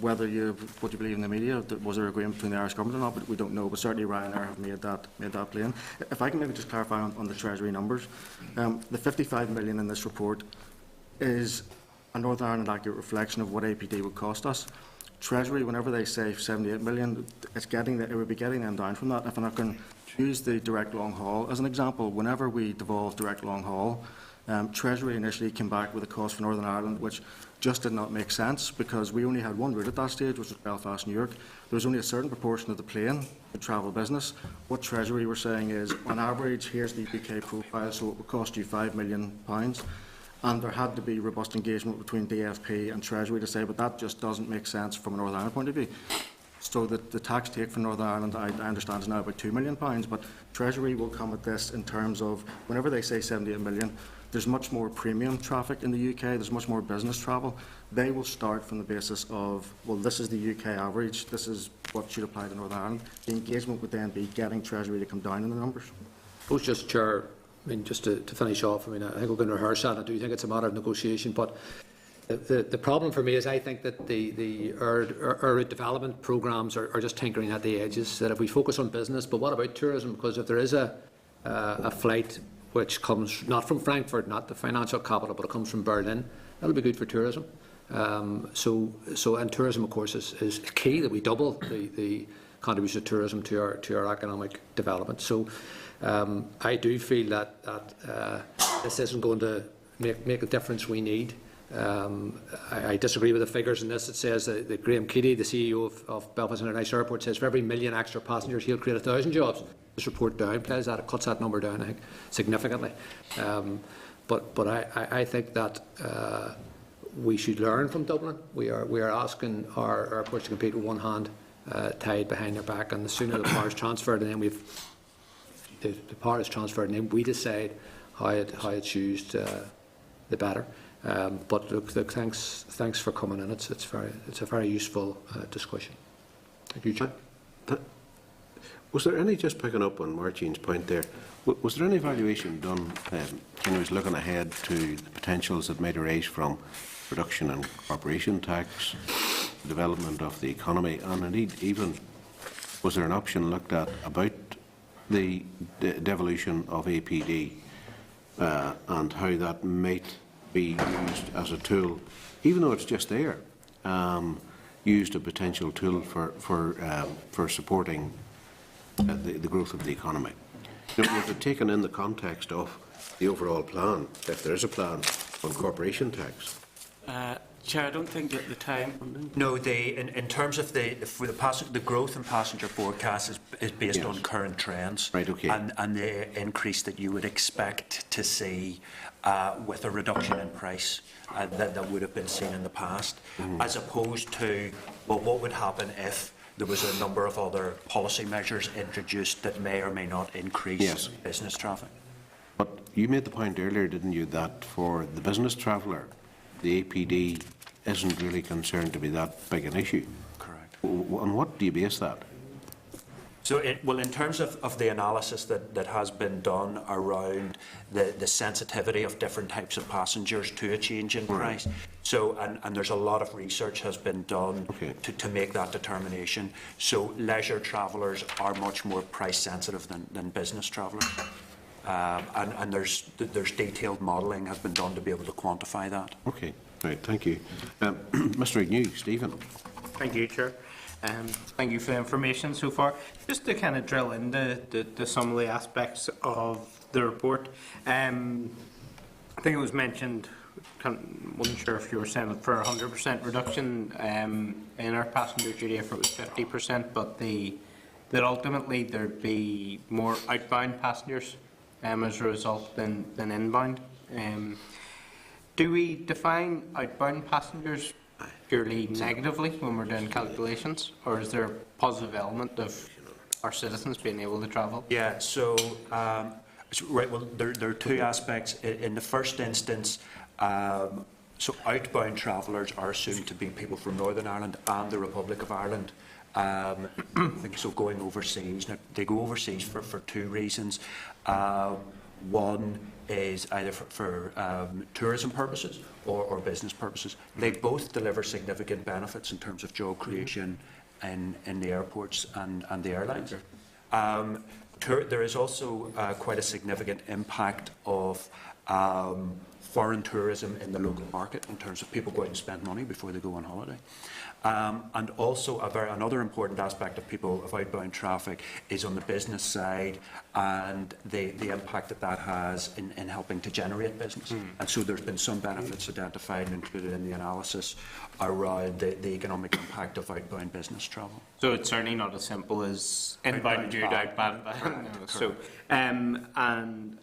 what you believe in the media, was there agreement between the Irish government or not? But we don't know. But certainly Ryanair have made that plain. If I can maybe just clarify on the Treasury numbers, the 55 million in this report is a Northern Ireland accurate reflection of what APD would cost us. Treasury, whenever they say 78 million, it would be getting them down from that. If I can use the direct long haul as an example, whenever we devolved direct long haul, Treasury initially came back with a cost for Northern Ireland which just did not make sense, because we only had one route at that stage, which was Belfast, New York. There was only a certain proportion of the plane that travel business. What Treasury were saying is, on average, here's the UK profile, so it would cost you £5 million. And there had to be robust engagement between DFP and Treasury to say, but that just doesn't make sense from a Northern Ireland point of view. So the tax take for Northern Ireland, I understand, is now about £2 million, but Treasury will come at this in terms of, whenever they say 78 million, there's much more premium traffic in the UK, there's much more business travel. They will start from the basis of, well, this is the UK average, this is what should apply to Northern Ireland. The engagement would then be getting Treasury to come down in the numbers. I was just, Chair, just to finish off, I think we're going to rehearse that. I do think it's a matter of negotiation, but the problem for me is I think that our development programmes are just tinkering at the edges. That if we focus on business, but what about tourism? Because if there is a flight which comes not from Frankfurt, not the financial capital, but it comes from Berlin, that'll be good for tourism. And tourism, of course, is key, that we double the contribution of tourism to our economic development. So I do feel that this isn't going to make the difference we need. I disagree with the figures in this. It says that Graham Keady, the CEO of Belfast International Airport, says for every million extra passengers he'll create 1,000 jobs. This report downplays that. It cuts that number down, I think, significantly. But I think that we should learn from Dublin. We are asking our airports to compete with one hand tied behind their back, and the sooner the power is transferred, and then the power is transferred, and then we decide how it's used, the better. But look, thanks for coming in. It's a very useful discussion. Thank you, Chair. Was there any, just picking up on Martine's point there, was there any evaluation done when he was looking ahead to the potentials that might arise from reduction in corporation tax, development of the economy, and indeed even was there an option looked at about the devolution of APD and how that might be used as a tool, even though it's just there, used a potential tool for supporting the growth of the economy? Was it taken in the context of the overall plan, if there is a plan on corporation tax? Chair, I don't think at the time. No, in terms of the growth in passenger forecast is based on current trends, right? Okay, and the increase that you would expect to see with a reduction in price that would have been seen in the past, as opposed to what would happen if there was a number of other policy measures introduced that may or may not increase business traffic. But you made the point earlier, didn't you, that for the business traveller, the APD isn't really concerned to be that big an issue? Correct. On what do you base that? So, in terms of the analysis that has been done around the sensitivity of different types of passengers to a change in price, so and there's a lot of research has been done to make that determination. So, leisure travellers are much more price sensitive than business travellers, and there's detailed modelling has been done to be able to quantify that. Okay, right, thank you, Mr. Agnew. Stephen. Thank you, Chair. Thank you for the information so far. Just to kind of drill into some of the aspects of the report, I think it was mentioned, wasn't sure if you were saying for 100% reduction in our passenger duty, if it was 50%, but that ultimately there'd be more outbound passengers as a result than inbound. Do we define outbound passengers purely negatively when we're doing calculations, or is there a positive element of our citizens being able to travel? Yeah, so, right, well, there are two aspects. In the first instance, so outbound travellers are assumed to be people from Northern Ireland and the Republic of Ireland. I think so going overseas. Now, they go overseas for two reasons. One is either for tourism purposes or business purposes. They both deliver significant benefits in terms of job creation in the airports and the airlines. There is also quite a significant impact of foreign tourism in the local market in terms of people going to spend money before they go on holiday. And also another important aspect of outbound traffic is on the business side and the impact that has in helping to generate business. And so there's been some benefits identified and included in the analysis around the economic impact of outbound business travel. So it's certainly not as simple as inbound viewed outbound. No. So, and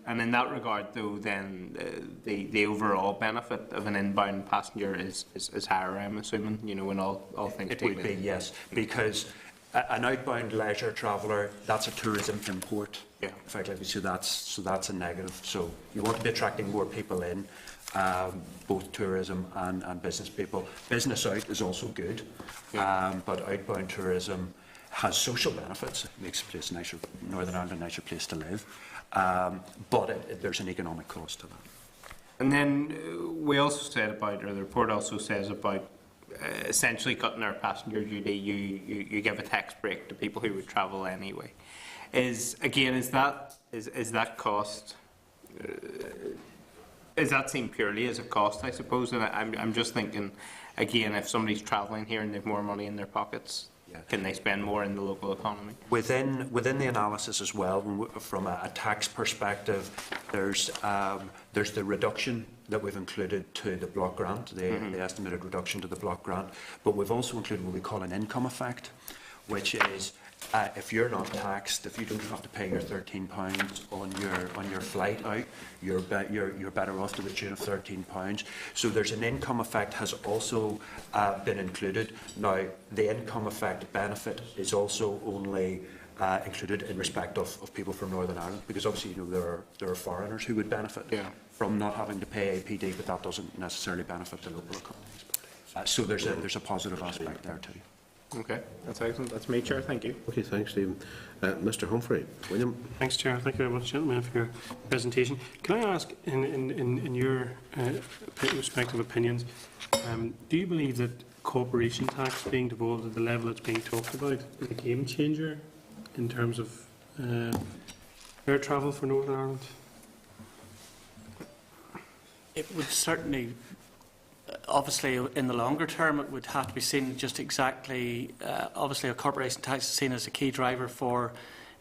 in that regard, though, then the overall benefit of an inbound passenger is higher, I'm assuming, when all things It taken would be, in. yes, because an outbound leisure traveller, that's a tourism import. Yeah. Effectively, so that's a negative. So you want to be attracting more people in, both tourism and business people. Business out is also good, but outbound tourism has social benefits. It makes a place nicer, Northern Ireland a nicer place to live, but there's an economic cost to that. And then we also said about, or the report also says about, essentially cutting our passenger duty. You give a tax break to people who would travel anyway. Is that cost? Is that seen purely as a cost, I suppose? And I'm just thinking, again, if somebody's travelling here and they've more money in their pockets, can they spend more in the local economy? Within the analysis as well, from a tax perspective, there's the reduction that we've included to the block grant, the estimated reduction to the block grant, but we've also included what we call an income effect, which is if you're not taxed, if you don't have to pay your £13 on your flight out, you're better off to the tune of £13. So there's an income effect has also been included. Now the income effect benefit is also only included in respect of people from Northern Ireland, because obviously there are foreigners who would benefit from not having to pay APD, but that doesn't necessarily benefit the local economies. So there's a positive aspect there too. Okay, that's excellent. That's me, Chair. Thank you. Okay, thanks, Stephen. Mr. Humphrey, William. Thanks, Chair. Thank you very much, gentlemen, for your presentation. Can I ask, in your respective opinions, do you believe that corporation tax being devolved at the level it's being talked about is a game changer in terms of air travel for Northern Ireland? It would certainly, obviously, in the longer term, it would have to be seen just exactly. Obviously, a corporation tax is seen as a key driver for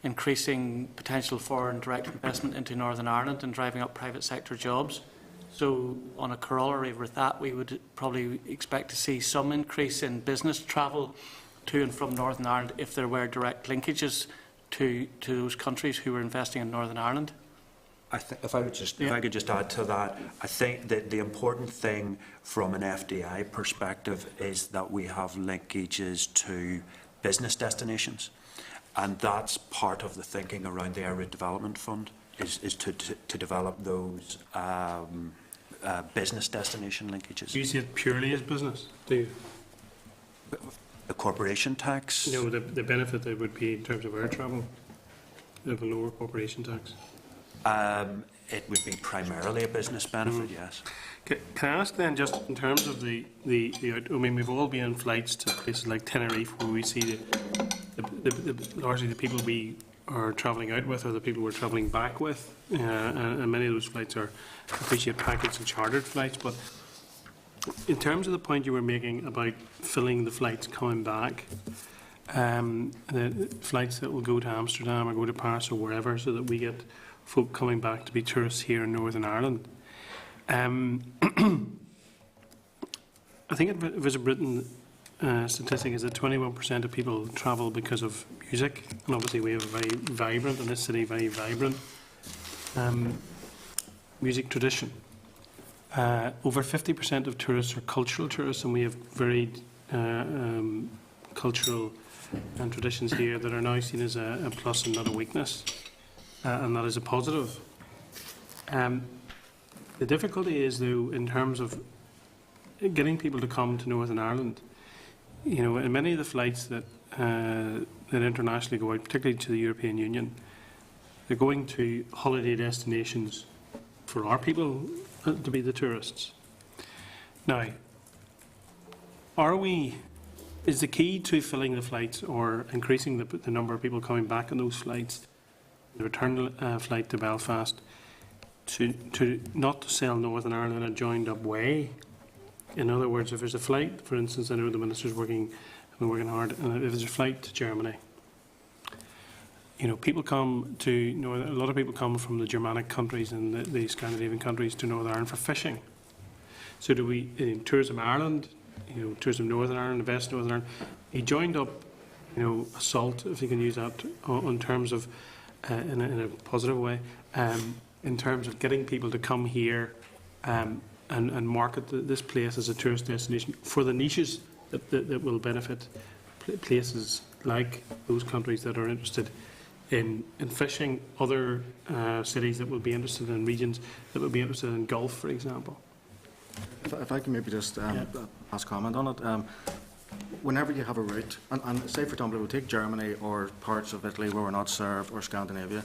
increasing potential foreign direct investment into Northern Ireland and driving up private sector jobs. So, on a corollary with that, we would probably expect to see some increase in business travel to and from Northern Ireland if there were direct linkages to those countries who were investing in Northern Ireland. If I could just add to that, I think that the important thing from an FDI perspective is that we have linkages to business destinations, and that's part of the thinking around the Air Route Development Fund is to develop those business destination linkages. Do you see it purely as business? Do you? The corporation tax? You know, the benefit that would be in terms of air travel of a lower corporation tax? It would be primarily a business benefit, yes. Can I ask then, just in terms of I mean, we've all been on flights to places like Tenerife where we see largely the people we are travelling out with or the people we're travelling back with, and many of those flights are, I appreciate, packaged and chartered flights, but in terms of the point you were making about filling the flights coming back, the flights that will go to Amsterdam or go to Paris or wherever, so that we get folk coming back to be tourists here in Northern Ireland. I think a Visit Britain statistic is that 21% of people travel because of music, and obviously we have a very vibrant, in this city, very vibrant music tradition. over 50% of tourists are cultural tourists, and we have varied cultural and traditions here that are now seen as a plus and not a weakness, and that is a positive. The difficulty is, though, in terms of getting people to come to Northern Ireland. You know, in many of the flights that internationally go out, particularly to the European Union, they're going to holiday destinations for our people to be the tourists. Now, is the key to filling the flights or increasing the number of people coming back on those flights, the return flight to Belfast, to not to sell Northern Ireland in a joined-up way? In other words, if there's a flight, for instance, I know the Minister's working hard, and if there's a flight to Germany, you know, people come to, a lot of people come from the Germanic countries and the Scandinavian countries to Northern Ireland for fishing. So do we, in Tourism Ireland, Tourism Northern Ireland, Invest Northern Ireland, he joined up, assault, if you can use that, in terms of, in a positive way, in terms of getting people to come here and market this place as a tourist destination for the niches that will benefit places like those countries that are interested in fishing, other cities that will be interested in regions that will be interested in golf, for example. If I can maybe just pass comment on it. Whenever you have a route, and say for example, we'll take Germany or parts of Italy where we're not served, or Scandinavia,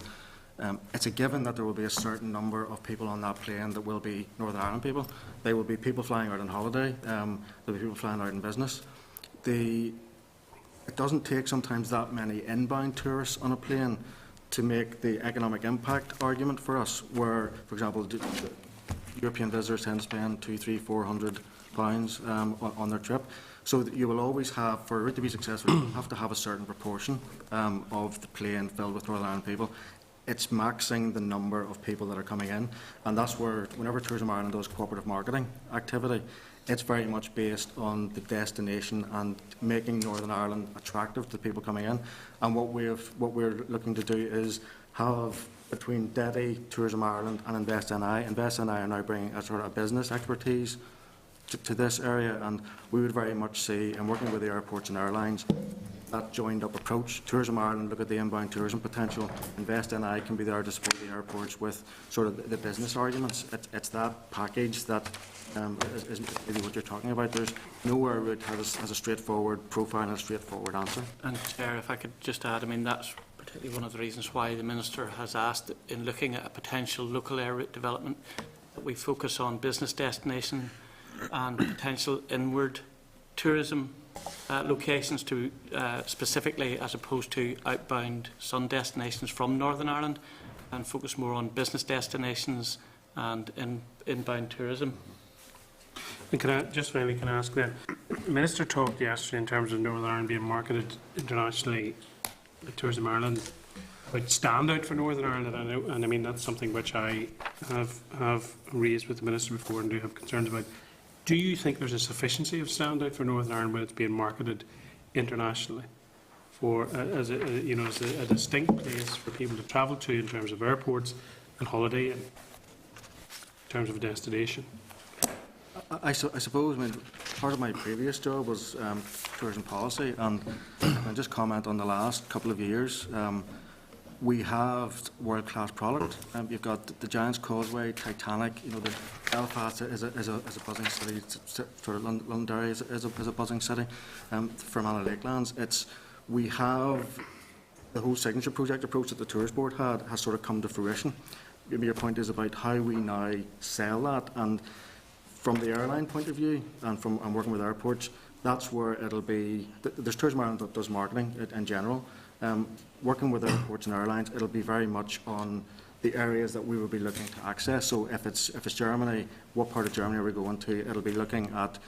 it's a given that there will be a certain number of people on that plane that will be Northern Ireland people. They will be people flying out on holiday. There will be people flying out in business. It doesn't take sometimes that many inbound tourists on a plane to make the economic impact argument for us, where, for example, European visitors tend to spend £200, £300 on their trip. So that you will always have, for a route to be successful, you have to have a certain proportion of the plane filled with Northern Ireland people. It's maxing the number of people that are coming in, and that's where, whenever Tourism Ireland does cooperative marketing activity, it's very much based on the destination and making Northern Ireland attractive to people coming in. And what we're looking to do is have, between DETI, Tourism Ireland and InvestNI are now bringing a sort of business expertise to this area, and we would very much see, and working with the airports and airlines, that joined-up approach. Tourism Ireland look at the inbound tourism potential. InvestNI can be there to support the airports with sort of the business arguments. It's that package that is maybe what you're talking about. There's nowhere route has a straightforward profile and a straightforward answer. And Chair, if I could just add, I mean, that's particularly one of the reasons why the Minister has asked, in looking at a potential local air route development, that we focus on business destination and potential inward tourism locations to specifically, as opposed to outbound sun destinations from Northern Ireland, and focus more on business destinations and inbound tourism. And can I just finally ask that the Minister talked yesterday in terms of Northern Ireland being marketed internationally at Tourism Ireland, about standout for Northern Ireland, and I mean that's something which I have raised with the Minister before and do have concerns about. Do you think there's a sufficiency of standout for Northern Ireland when it's being marketed internationally, for as a distinct place for people to travel to in terms of airports and holiday, and in terms of a destination? I suppose, I mean, part of my previous job was tourism policy, and I'll just comment on the last couple of years. We have world-class product. You've got the Giant's Causeway, Titanic. The Belfast is a buzzing city. Sort of Londonderry is a buzzing city. Fermanagh Lakelands. We have the whole signature project approach that the Tourist Board has sort of come to fruition. Maybe your point is about how we now sell that, and from the airline point of view, and from working with airports, that's where it'll be. There's Tourism Ireland that does marketing in general. Working with airports and airlines, it'll be very much on the areas that we will be looking to access. So if it's Germany, what part of Germany are we going to? It'll be looking at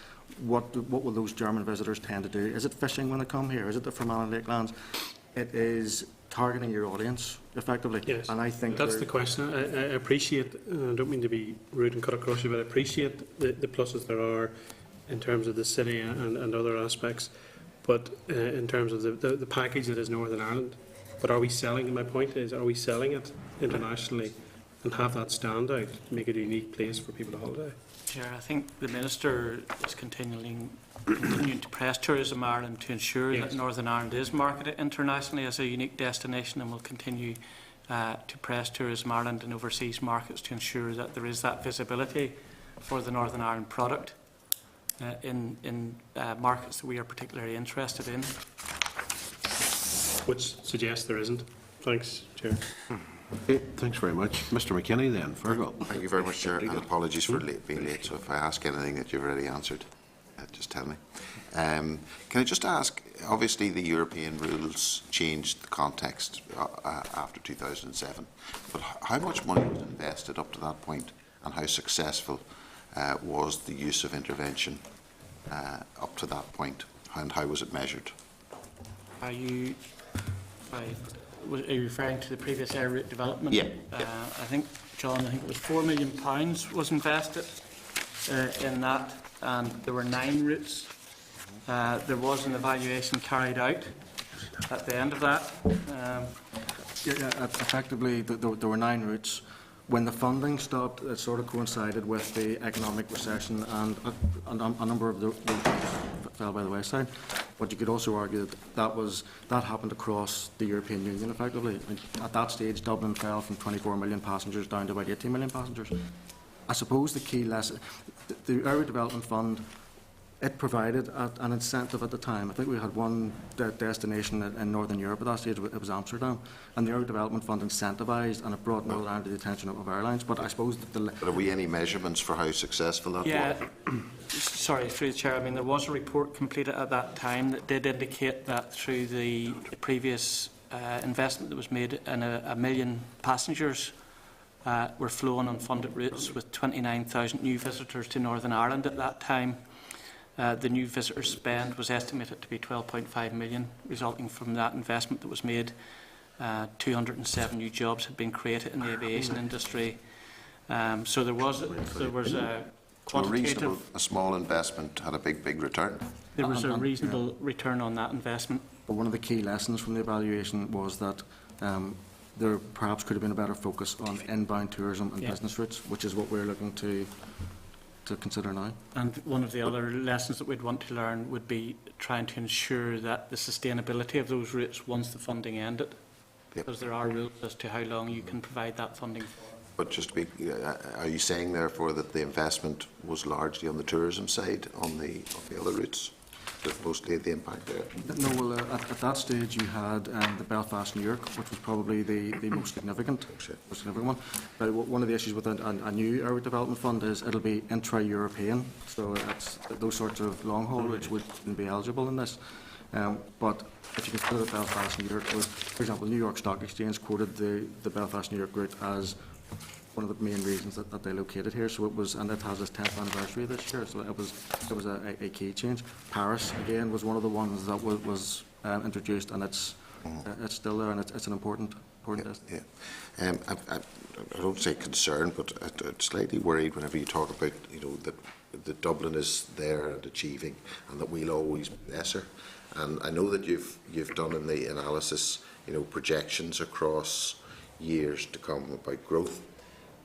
what will those German visitors tend to do. Is it fishing when they come here? Is it the Fermanagh Lakelands? It is targeting your audience effectively. Yes, and I think that's the question. I appreciate, I don't mean to be rude and cut across you, but I appreciate the pluses there are in terms of the city and other aspects. But in terms of the package that is Northern Ireland, but are we selling, my point is, are we selling it internationally and have that stand out, make it a unique place for people to holiday? Chair. I think the Minister is continuing to press Tourism Ireland to ensure that Northern Ireland is marketed internationally as a unique destination, and will continue to press Tourism Ireland and overseas markets to ensure that there is that visibility for the Northern Ireland product in markets that we are particularly interested in. Which suggests there isn't. Thanks, Chair. Okay, thanks very much. Mr. McKinney then, Fergal. Thank you very much, Chair, and apologies for being late. So if I ask anything that you've already answered, just tell me. Can I just ask, obviously the European rules changed the context after 2007, but how much money was invested up to that point, and how successful was the use of intervention up to that point, and how was it measured? Are you referring to the previous air route development? Yeah. I think, John, I think it was £4 million was invested in that, and there were 9 routes. There was an evaluation carried out at the end of that. Effectively, there were 9 routes. When the funding stopped, it sort of coincided with the economic recession, and a number of the routes fell by the wayside. But you could also argue that happened across the European Union, effectively. At that stage, Dublin fell from 24 million passengers down to about 18 million passengers. I suppose the key lesson, the Area Development Fund, it provided an incentive at the time. I think we had one destination in Northern Europe at that stage, it was Amsterdam, and the Area Development Fund incentivised, and it brought Northern Ireland to the attention of airlines. But I suppose that But have we any measurements for how successful that was? Sorry, through the Chair, I mean, there was a report completed at that time that did indicate that through the previous investment that was made in 1 million passengers were flown on funded routes, with 29,000 new visitors to Northern Ireland at that time. The new visitor spend was estimated to be 12.5 million, resulting from that investment that was made. 207 new jobs had been created in the aviation industry. So there was a quantitative... A small investment had a big return. There was a reasonable return on that investment. But one of the key lessons from the evaluation was that there perhaps could have been a better focus on inbound tourism and business routes, which is what we're looking to consider now. And one of the other lessons that we'd want to learn would be trying to ensure that the sustainability of those routes once the funding ended, because there are rules as to how long you can provide that funding for. But just to be, are you saying therefore that the investment was largely on the tourism side, on the other routes? That mostly the impact there? No, well, at that stage you had the Belfast-New York, which was probably the most significant one. But one of the issues with a new area development fund is it'll be intra-European, so it's, those sorts of long-haul routes wouldn't be eligible in this. But if you consider Belfast-New York, for example, New York Stock Exchange quoted the Belfast-New York route as one of the main reasons that they located here. So it was, and it has its 10th anniversary this year. So it was a key change. Paris again was one of the ones that was introduced, and it's still there, and it's an important destination. I don't say concerned, but I'm slightly worried whenever you talk about that Dublin is there and achieving, and that we'll always be lesser. And I know that you've done in the analysis projections across years to come about growth.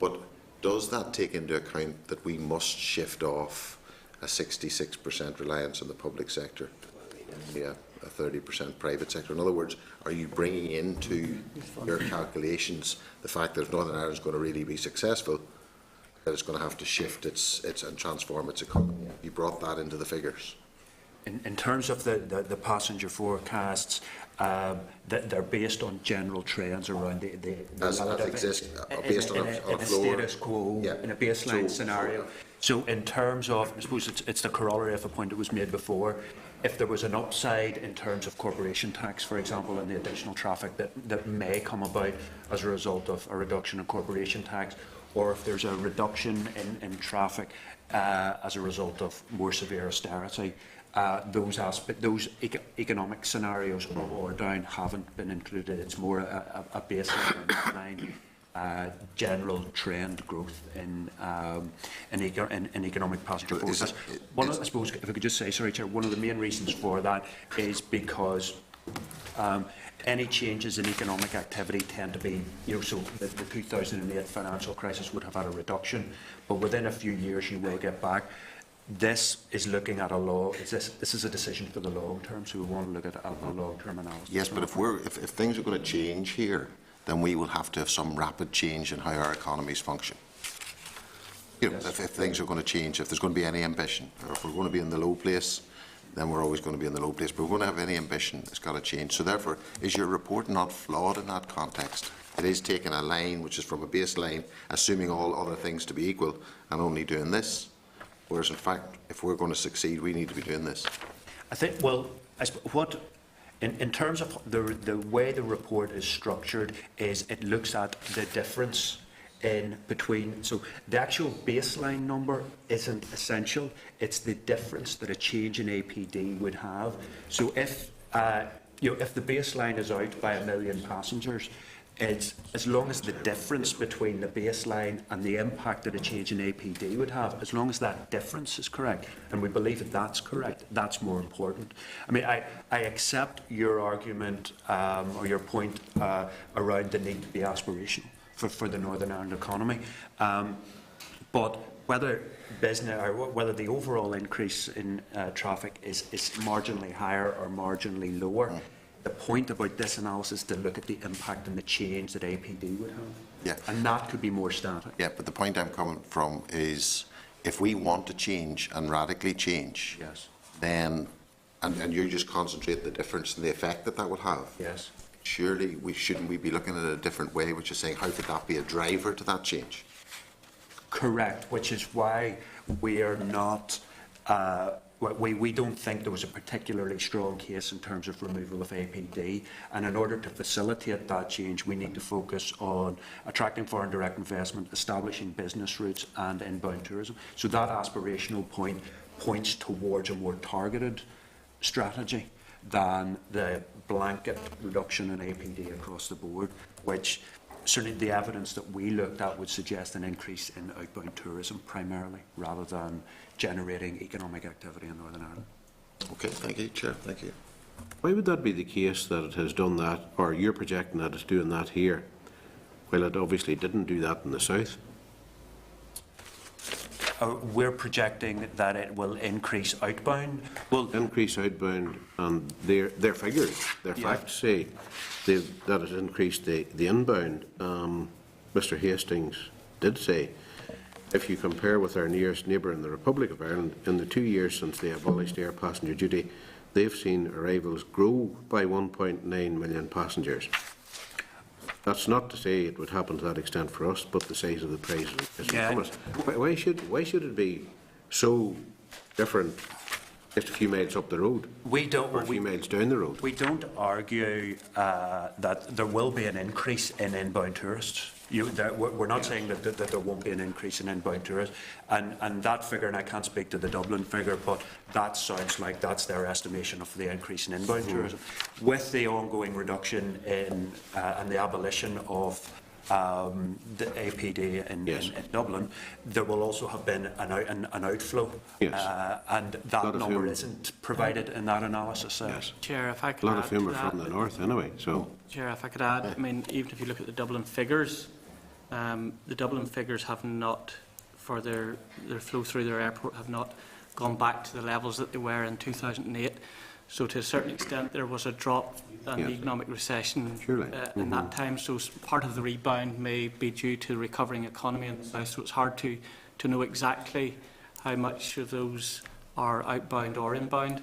But does that take into account that we must shift off a 66% reliance on the public sector, a 30% private sector? In other words, are you bringing into your calculations the fact that if Northern Ireland is going to really be successful, that it's going to have to shift its and transform its economy? Have you brought that into the figures? In terms of the passenger forecasts, they're based on general trends around as exist, based on a status quo, in a baseline scenario. So in terms of, I suppose it's the corollary of a point that was made before, if there was an upside in terms of corporation tax, for example, and the additional traffic that may come about as a result of a reduction in corporation tax, or if there's a reduction in traffic as a result of more severe austerity, those economic scenarios up or down haven't been included. It's more a baseline general trend growth in economic passenger forecasts. I suppose, if I could just say, sorry, Chair, one of the main reasons for that is because Any changes in economic activity tend to be, so the 2008 financial crisis would have had a reduction, but within a few years you will get back. This is looking at this is a decision for the long term, so we want to look at a long-term analysis. Yes, but if things are going to change here, then we will have to have some rapid change in how our economies function. If things are going to change, if there's going to be any ambition, or if we're going to be in the low place, then we're always going to be in the low place. But if we're going to have any ambition, it's got to change. So therefore, is your report not flawed in that context? It is taking a line which is from a baseline, assuming all other things to be equal, and only doing this. Whereas, in fact, if we're going to succeed, we need to be doing this. I think, well, in terms of the way the report is structured, is it looks at the difference in between. So the actual baseline number isn't essential. It's the difference that a change in APD would have. So if if the baseline is out by 1 million passengers, it's as long as the difference between the baseline and the impact that a change in APD would have, as long as that difference is correct, and we believe that that's correct, that's more important. I mean, I accept your argument or your point around the need to be aspirational for the Northern Ireland economy, but whether business or whether the overall increase in traffic is marginally higher or marginally lower. The point about this analysis is to look at the impact and the change that APD would have. Yeah. And that could be more static. Yeah, but the point I'm coming from is if we want to change and radically change, Yes. then, and you just concentrate the difference and the effect that that will have. Yes. Surely shouldn't we be looking at it a different way, which is saying how could that be a driver to that change? Correct, which is why we are not, we don't think there was a particularly strong case in terms of removal of APD, and in order to facilitate that change we need to focus on attracting foreign direct investment, establishing business routes and inbound tourism. So that aspirational point points towards a more targeted strategy than the blanket reduction in APD across the board, which certainly the evidence that we looked at would suggest an increase in outbound tourism primarily, rather than generating economic activity in Northern Ireland. Okay, thank you, Chair. Thank you. Why would that be the case that it has done that, or you're projecting that it's doing that here, while it obviously didn't do that in the south? We're projecting that it will increase outbound. Well, increase outbound, and their figures, their facts say that it increased the inbound. Mr. Hastings did say, if you compare with our nearest neighbour in the Republic of Ireland, in the 2 years since they abolished air passenger duty, they've seen arrivals grow by 1.9 million passengers. That's not to say it would happen to that extent for us, but the size of the prize is enormous. Why should it be so different just a few miles up the road? We don't. Or a few miles down the road. We don't argue that there will be an increase in inbound tourists. We're not saying that there won't be an increase in inbound tourists, and that figure, and I can't speak to the Dublin figure, but that sounds like that's their estimation of the increase in inbound tourism. With the ongoing reduction in and the abolition of the APD in Dublin, there will also have been an outflow, and that number isn't provided in that analysis. Chair, if I could a lot add of whom to are that. from the north anyway. So, Chair, if I could add, I mean, even if you look at the Dublin figures, the Dublin figures have not, for their flow through their airport, have not gone back to the levels that they were in 2008. So to a certain extent there was a drop in the economic recession in that time. So part of the rebound may be due to the recovering economy in the south. So it's hard to know exactly how much of those are outbound or inbound.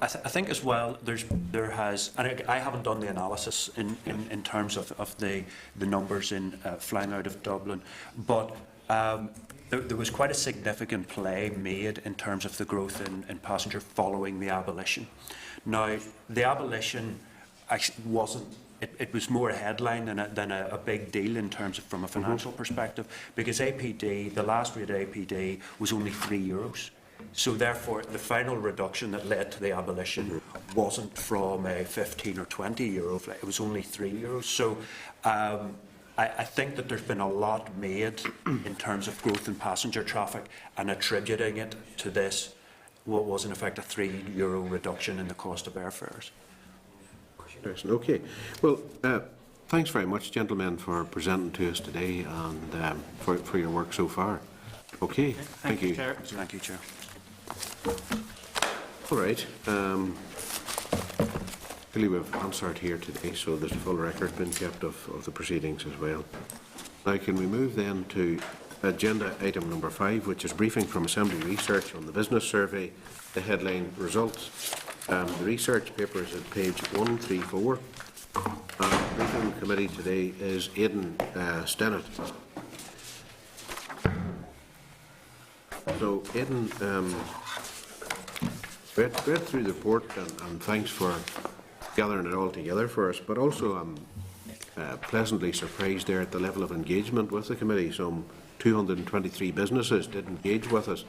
I think as well, there has, and I haven't done the analysis in terms of the numbers in flying out of Dublin, but there was quite a significant play made in terms of the growth in passenger following the abolition. Now, the abolition actually wasn't, it was more a headline than a big deal in terms of from a financial perspective, because APD, the last rate of APD was only €3. So therefore, the final reduction that led to the abolition wasn't from a 15 or 20 euro flight, it was only €3. So I think that there's been a lot made in terms of growth in passenger traffic, and attributing it to this, what was in effect a €3 reduction in the cost of airfares. Interesting. Okay. Well, thanks very much, gentlemen, for presenting to us today and for your work so far. Okay. Thank you. Chair. Thank you, Chair. All right. Clearly we've answered here today, so there's a full record been kept of the proceedings as well. Now, can we move then to agenda item number 5, which is briefing from Assembly Research on the business survey, the headline results. The research paper is at page 134. The briefing committee today is Aidan Stennett. So, Aidan, read through the report and thanks for gathering it all together for us, but also I'm pleasantly surprised there at the level of engagement with the committee. Some 223 businesses did engage with us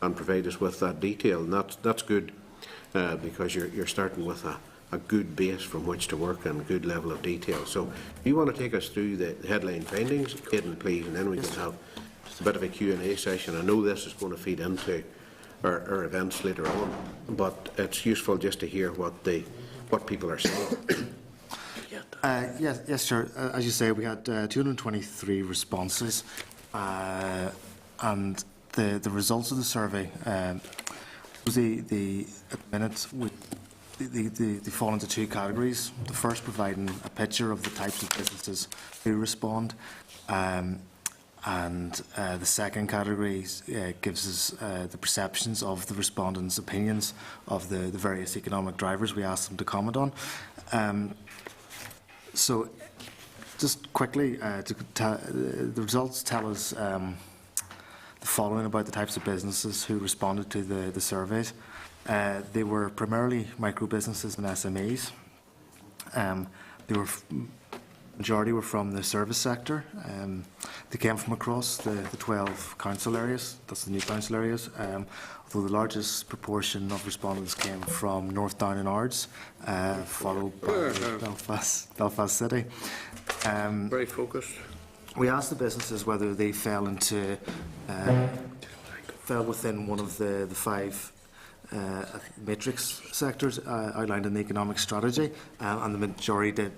and provide us with that detail, and that's good because you're starting with a good base from which to work and a good level of detail. So if you want to take us through the headline findings, Aidan, please, and then we can have just a bit of a Q&A session. I know this is going to feed into our events later on, but it's useful just to hear what people are saying. Yes, sure. As you say, we had 223 responses, and the results of the survey was at the minute they fall into two categories. The first providing a picture of the types of businesses who respond, and the second category gives us the perceptions of the respondents' opinions of the various economic drivers we asked them to comment on. So, just quickly, the results tell us the following about the types of businesses who responded to the surveys. They were primarily micro businesses and SMEs. Majority were from the service sector. They came from across the 12 council areas, that's the new council areas, although the largest proportion of respondents came from North Down and Ards, followed by Belfast City. Very focused. We asked the businesses whether they fell within one of the 5 matrix sectors outlined in the economic strategy, and the majority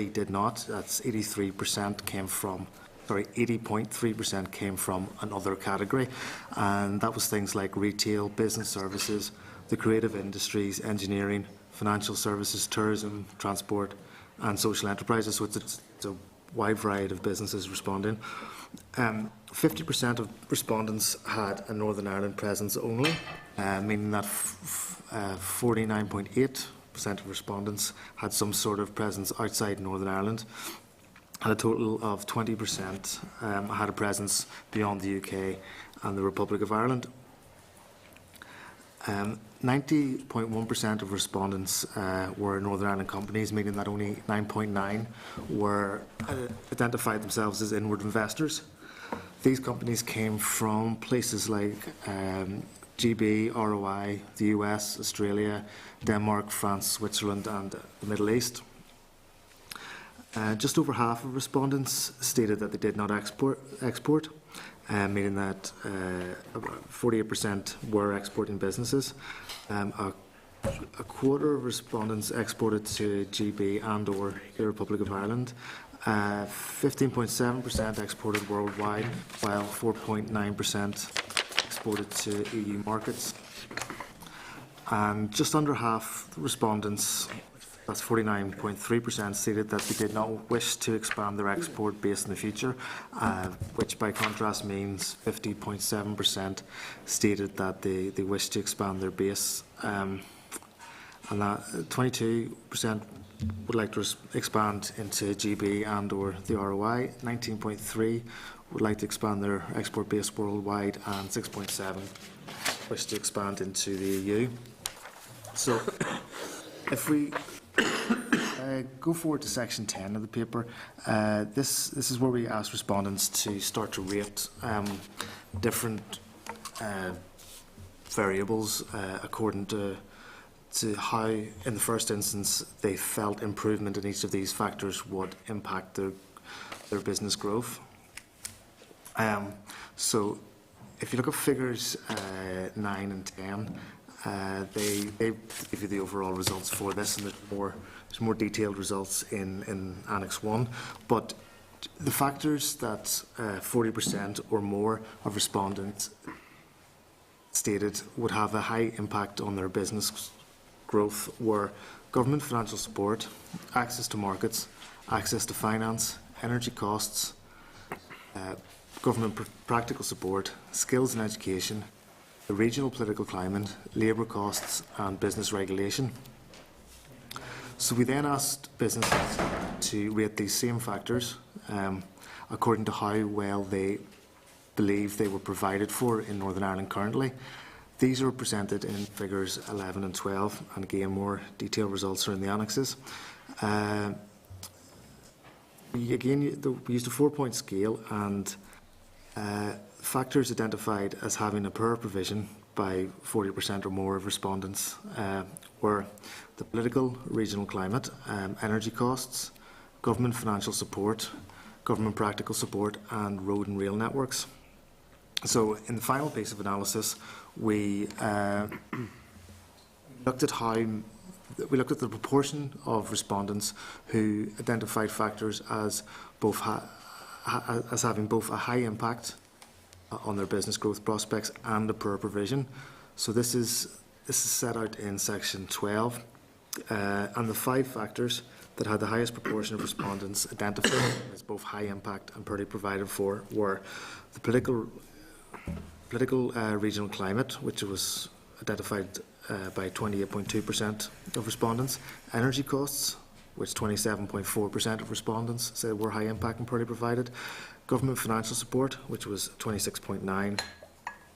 did not. That's 80.3% came from another category, and that was things like retail, business services, the creative industries, engineering, financial services, tourism, transport, and social enterprises. So it's a wide variety of businesses responding. 50% of respondents had a Northern Ireland presence only, meaning that 49.8% of respondents had some sort of presence outside Northern Ireland, and a total of 20% had a presence beyond the UK and the Republic of Ireland. 90.1% of respondents were Northern Ireland companies, meaning that only 9.9% were identified themselves as inward investors. These companies came from places like GB, ROI, the US, Australia, Denmark, France, Switzerland, and the Middle East. Just over half of respondents stated that they did not export, meaning that 48% were exporting businesses. A quarter of respondents exported to GB and/or the Republic of Ireland. 15.7% exported worldwide, while 4.9% exported to EU markets. And just under half the respondents, that's 49.3%, stated that they did not wish to expand their export base in the future, which by contrast means 50.7% stated that they wish to expand their base, and that 22% would like to expand into GB and or the ROI, 19.3% would like to expand their export base worldwide, and 6.7% wish to expand into the EU. So if we go forward to section 10 of the paper, this is where we ask respondents to start to rate different variables according to how, in the first instance, they felt improvement in each of these factors would impact their business growth. So if you look at figures 9 and 10, They give you the overall results for this, and there's more detailed results in Annex 1. But the factors that 40% or more of respondents stated would have a high impact on their business growth were government financial support, access to markets, access to finance, energy costs, government practical support, skills and education, the regional political climate, labour costs and business regulation. So we then asked businesses to rate these same factors according to how well they believe they were provided for in Northern Ireland currently. These are presented in figures 11 and 12, and again more detailed results are in the annexes. We used a 4-point scale, and factors identified as having a poor provision by 40% or more of respondents were the political regional climate, energy costs, government financial support, government practical support, and road and rail networks. So in the final piece of analysis, we looked at the proportion of respondents who identified factors as both as having both a high impact on their business growth prospects and a poor provision. So this is set out in section 12, and the 5 factors that had the highest proportion of respondents identified as both high impact and poorly provided for were the political regional climate, which was identified by 28.2% of respondents, energy costs, which 27.4% of respondents said were high impact and poorly provided, government financial support, which was 26.9%,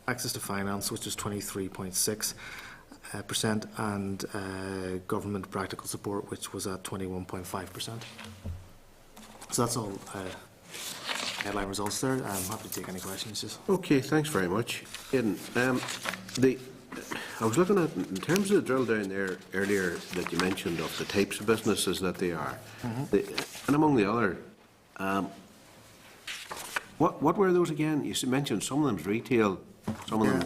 access to finance, which was 23.6%, and government practical support, which was at 21.5%. So that's all headline results there. I'm happy to take any questions. Just. Okay, thanks very much. Aidan, I was looking at, in terms of the drill down there earlier that you mentioned of the types of businesses that they are, and among the other, what were those again? You mentioned some of them's retail, some of them...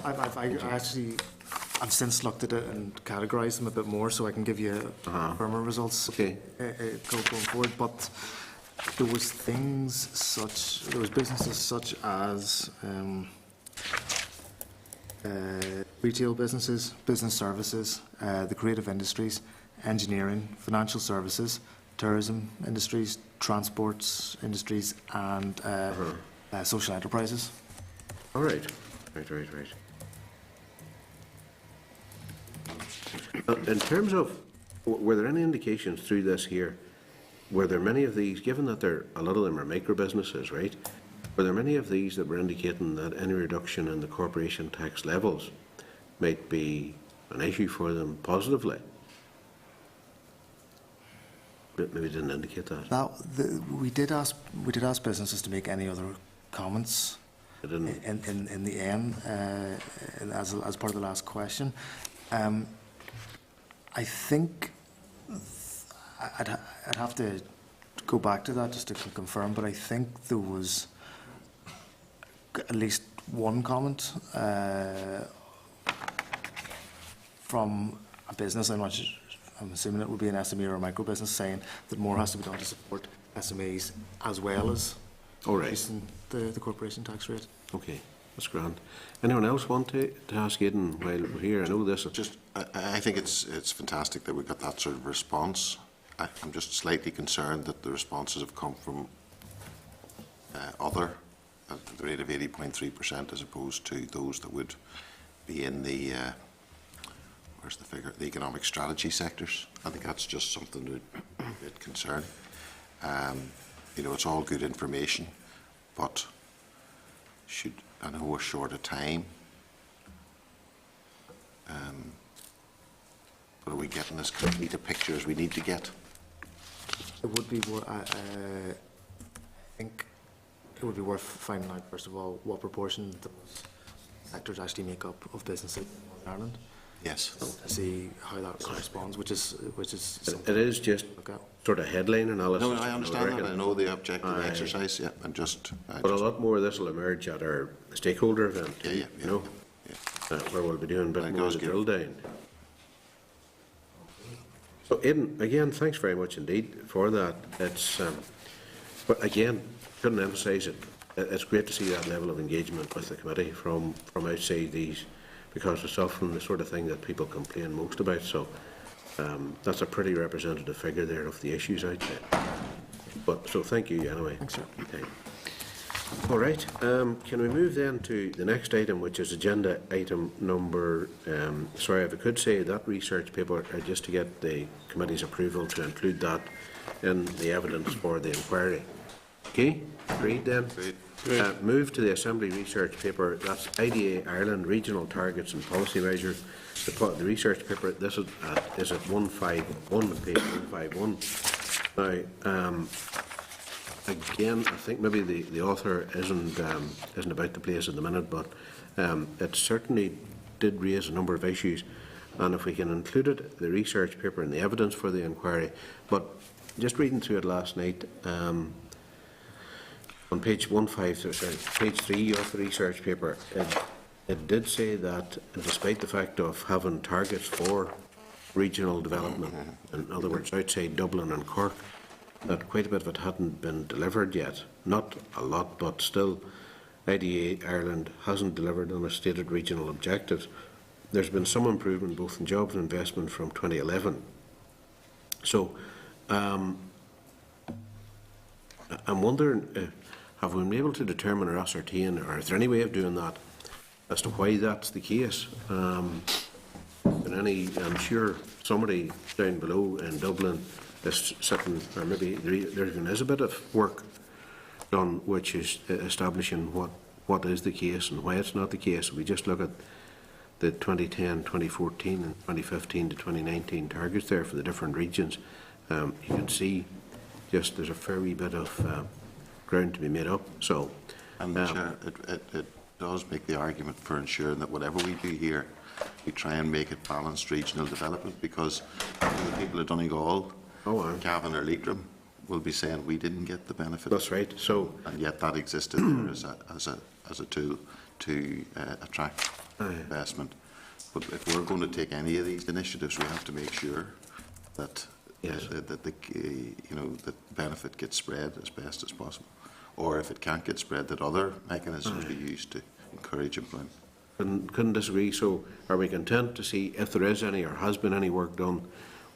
I've since looked at it and categorised them a bit more, so I can give you firmer results going forward. But there was businesses such as retail businesses, business services, the creative industries, engineering, financial services, tourism industries, transports industries, and social enterprises. All right. In terms of, were there any indications through this here, were there many of these, given that a lot of them are micro businesses, right? Were there many of these that were indicating that any reduction in the corporation tax levels might be an issue for them positively? Maybe didn't indicate that. We did ask businesses to make any other comments in the end as part of the last question. I think I'd have to go back to that just to confirm, but I think there was at least one comment from a business. I'm assuming it would be an SME or a micro business, saying that more has to be done to support SMEs as well as increasing the corporation tax rate. Okay, that's grand. Anyone else want to ask Aidan while we're here? I know this. I think it's fantastic that we got that sort of response. I'm just slightly concerned that the responses have come from other at the rate of 80.3% as opposed to those that would be in the where's the figure? The economic strategy sectors. I think that's just something to bit concern. It's all good information, but I know we're short of time. But are we getting as complete a picture as we need to get? It would be more, I think it would be worth finding out, first of all, what proportion those sectors actually make up of business in Northern Ireland. Yes. To see how that corresponds, which is it is just sort of headline analysis. No, I understand that. I know the objective exercise. Yeah, but a lot more of this will emerge at our stakeholder event. Yeah. where we'll be doing a bit Thank more you, of the drill down. So, Aidan, again, thanks very much indeed for that. It's, but again, couldn't emphasise it. It's great to see that level of engagement with the committee from outside these, because it's often the sort of thing that people complain most about. So that's a pretty representative figure there of the issues out there. But so thank you anyway. Thanks, sir. Okay. All right. Can we move then to the next item, which is agenda item number? Sorry, if I could say that research paper, just to get the committee's approval to include that in the evidence for the inquiry. Okay, agreed then. Move to the Assembly research paper. That's IDA Ireland Regional Targets and Policy Measures. The research paper. This is at 151, page 151. Now, again, I think maybe the author isn't about the place at the minute, but it certainly did raise a number of issues, and if we can include it, the research paper and the evidence for the inquiry. But just reading through it last night, on page 3 of the research paper, it did say that despite the fact of having targets for regional development, in other words, outside Dublin and Cork, that quite a bit of it hadn't been delivered yet. Not a lot, but still, IDA Ireland hasn't delivered on its stated regional objectives. There's been some improvement both in jobs and investment from 2011. So, I'm wondering, have we been able to determine or ascertain, or is there any way of doing that, as to why that's the case? I'm sure somebody down below in Dublin is sitting, or maybe there even is a bit of work done, which is establishing what is the case and why it's not the case. We just look at the 2010, 2014 and 2015 to 2019 targets there for the different regions. You can see just there's a fair wee bit of ground to be made up. So, and Chair, it does make the argument for ensuring that whatever we do here, we try and make it balanced regional development, because the people of Donegal, Cavan or Leitrim will be saying we didn't get the benefit. That's right. So, and yet that existed there as a tool to attract investment. But if we're going to take any of these initiatives, we have to make sure that that the benefit gets spread as best as possible, or if it can't get spread, that other mechanisms be used to encourage employment. Couldn't disagree. So, are we content to see if there is any or has been any work done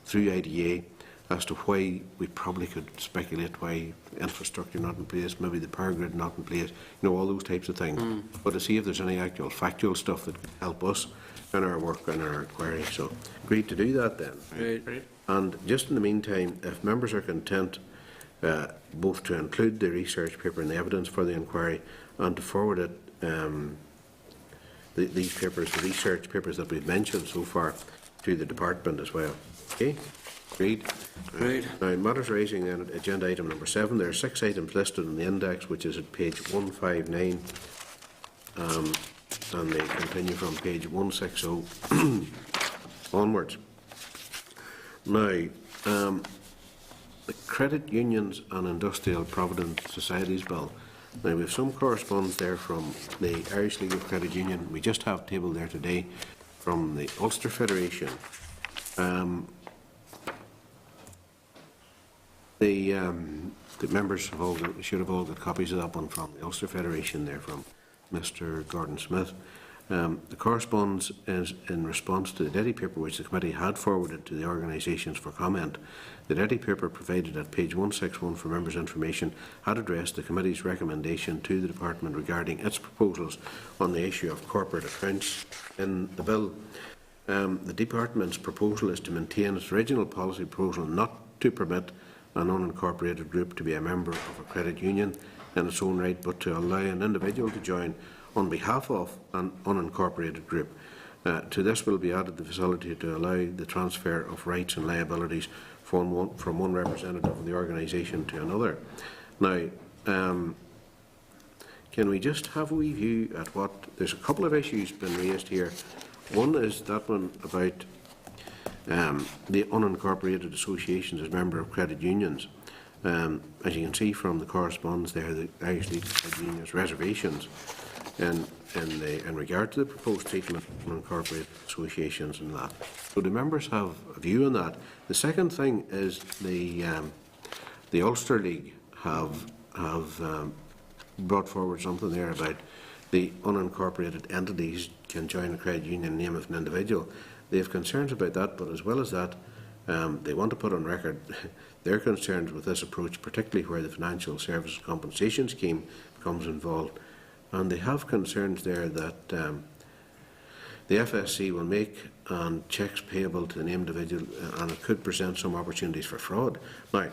through IDA as to why we probably could speculate why infrastructure not in place, maybe the power grid not in place, all those types of things. But to see if there's any actual factual stuff that can help us in our work and our inquiry. So, agreed to do that then. Right. And just in the meantime, if members are content both to include the research paper and the evidence for the inquiry, and to forward it, these papers, the research papers that we've mentioned so far, to the department as well. Okay? Agreed? Agreed. Now, matters raising then, agenda item number 7. There are 6 items listed in the index, which is at page 159, and they continue from page 160 onwards. Now, the Credit Unions and Industrial Provident Societies Bill. Now, we have some correspondence there from the Irish League of Credit Union. We just have tabled there today from the Ulster Federation. The members should have all got copies of that one from the Ulster Federation there from Mr. Gordon Smith. The correspondence is in response to the DETI paper which the committee had forwarded to the organisations for comment. The DETI paper provided at page 161 for members' information had addressed the committee's recommendation to the department regarding its proposals on the issue of corporate accounts in the bill. The department's proposal is to maintain its original policy proposal not to permit an unincorporated group to be a member of a credit union in its own right, but to allow an individual to join on behalf of an unincorporated group. To this will be added the facility to allow the transfer of rights and liabilities from one representative of the organisation to another. Now, can we just have a wee view at what... There's a couple of issues been raised here. One is that one about the unincorporated associations as member of credit unions. As you can see from the correspondence there, the Irish League of Credit Unions reservations in regard to the proposed treatment of unincorporated associations and that. So do members have a view on that? The second thing is the Ulster League have brought forward something there about the unincorporated entities can join a credit union in the name of an individual. They have concerns about that, but as well as that, they want to put on record their concerns with this approach, particularly where the Financial Services Compensation Scheme becomes involved. And they have concerns there that the FSC will make checks payable to an individual, and it could present some opportunities for fraud. Now,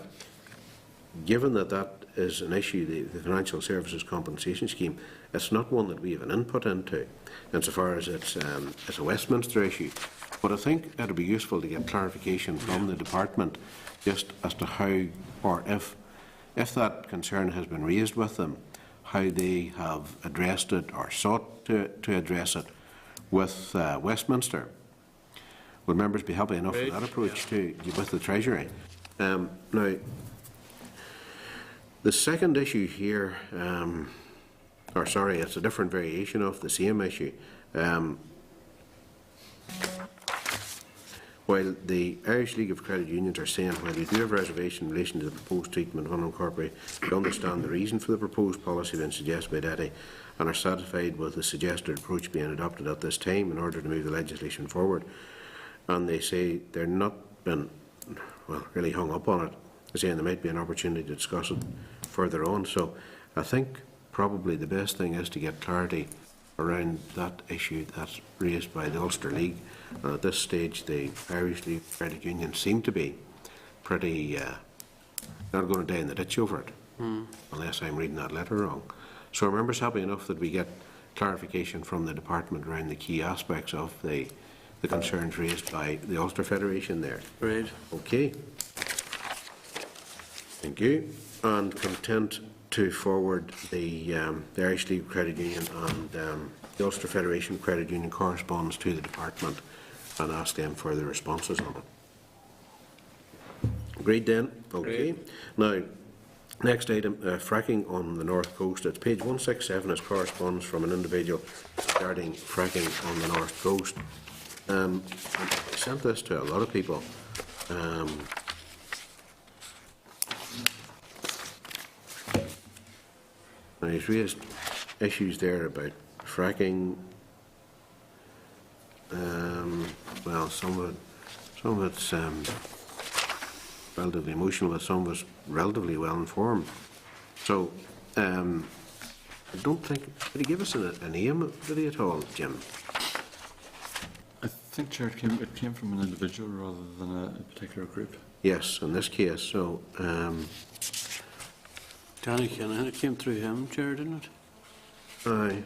given that that is an issue, the Financial Services Compensation Scheme, it's not one that we have an input into, insofar as it's a Westminster issue. But I think it would be useful to get clarification from the department just as to how, or if that concern has been raised with them, how they have addressed it or sought to address it with Westminster. Would members be happy enough with that approach with the Treasury? Now, the second issue here, it's a different variation of the same issue. While the Irish League of Credit Unions are saying, while we do have reservation in relation to the proposed treatment of unincorporated, we understand the reason for the proposed policy being suggested by DETI and are satisfied with the suggested approach being adopted at this time in order to move the legislation forward. And they say they're not been, really hung up on it. They're saying there might be an opportunity to discuss it further on. So I think probably the best thing is to get clarity around that issue that's raised by the Ulster League. And at this stage, the Irish League Credit Union seem to be pretty not going to die in the ditch over it, unless I'm reading that letter wrong. So are members happy enough that we get clarification from the department around the key aspects of the concerns raised by the Ulster Federation there? Right. Okay. Thank you. And content to forward the Irish League Credit Union and the Ulster Federation Credit Union correspondence to the department and ask them for their responses on it. Agreed then? Okay. Now, next item, fracking on the North Coast. It's page 167 is correspondence from an individual regarding fracking on the North Coast. I sent this to a lot of people. And he's raised issues there about fracking. Well, some of it's relatively emotional, but some of it's relatively well informed. So, I don't think, did he give us a name, did he at all, Jim? I think, Chair, it came from an individual rather than a particular group. Yes, in this case. So, Danny Kinahan, it came through him, Chair, didn't it? Aye.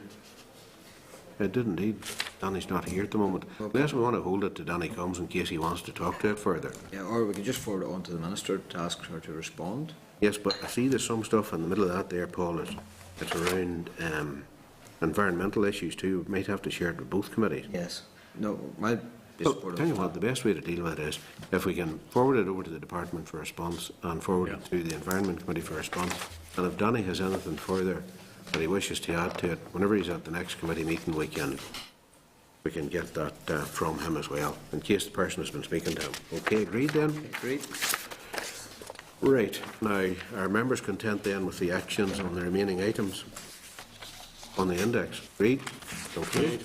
It did indeed. Danny's not here at the moment. Unless we want to hold it to Danny comes in case he wants to talk to it further. Yeah, or we can just forward it on to the Minister to ask her to respond. Yes, but I see there's some stuff in the middle of that there, Paul. It's around environmental issues too. We might have to share it with both committees. Yes. No, my... Well, tell you what, the best way to deal with it is if we can forward it over to the department for response and forward it to the Environment Committee for response. And if Danny has anything further that he wishes to add to it, whenever he's at the next committee meeting, we can get that from him as well, in case the person has been speaking to him. Okay, agreed then? Agreed. Right. Now, are members content then with the actions on the remaining items on the index? Agreed? Okay.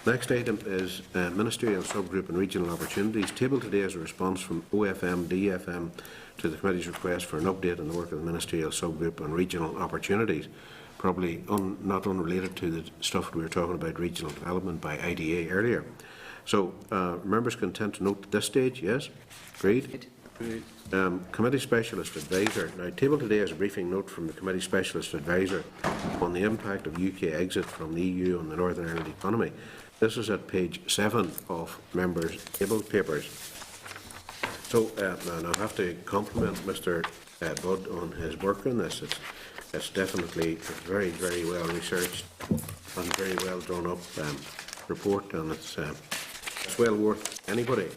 Next item is Ministerial Subgroup and Regional Opportunities. Tabled today as a response from OFM, DFM to the committee's request for an update on the work of the Ministerial Subgroup and Regional Opportunities. Probably not unrelated to the stuff we were talking about regional development by IDA earlier. So, members content to note at this stage, yes? Agreed? Committee Specialist Advisor. Now, tabled today is a briefing note from the Committee Specialist Advisor on the impact of UK exit from the EU on the Northern Ireland economy. This is at page 7 of members' tabled papers. So, and I have to compliment Mr. Budd on his work on this. It's definitely a very, very well researched and very well drawn up report, and it's well worth anybody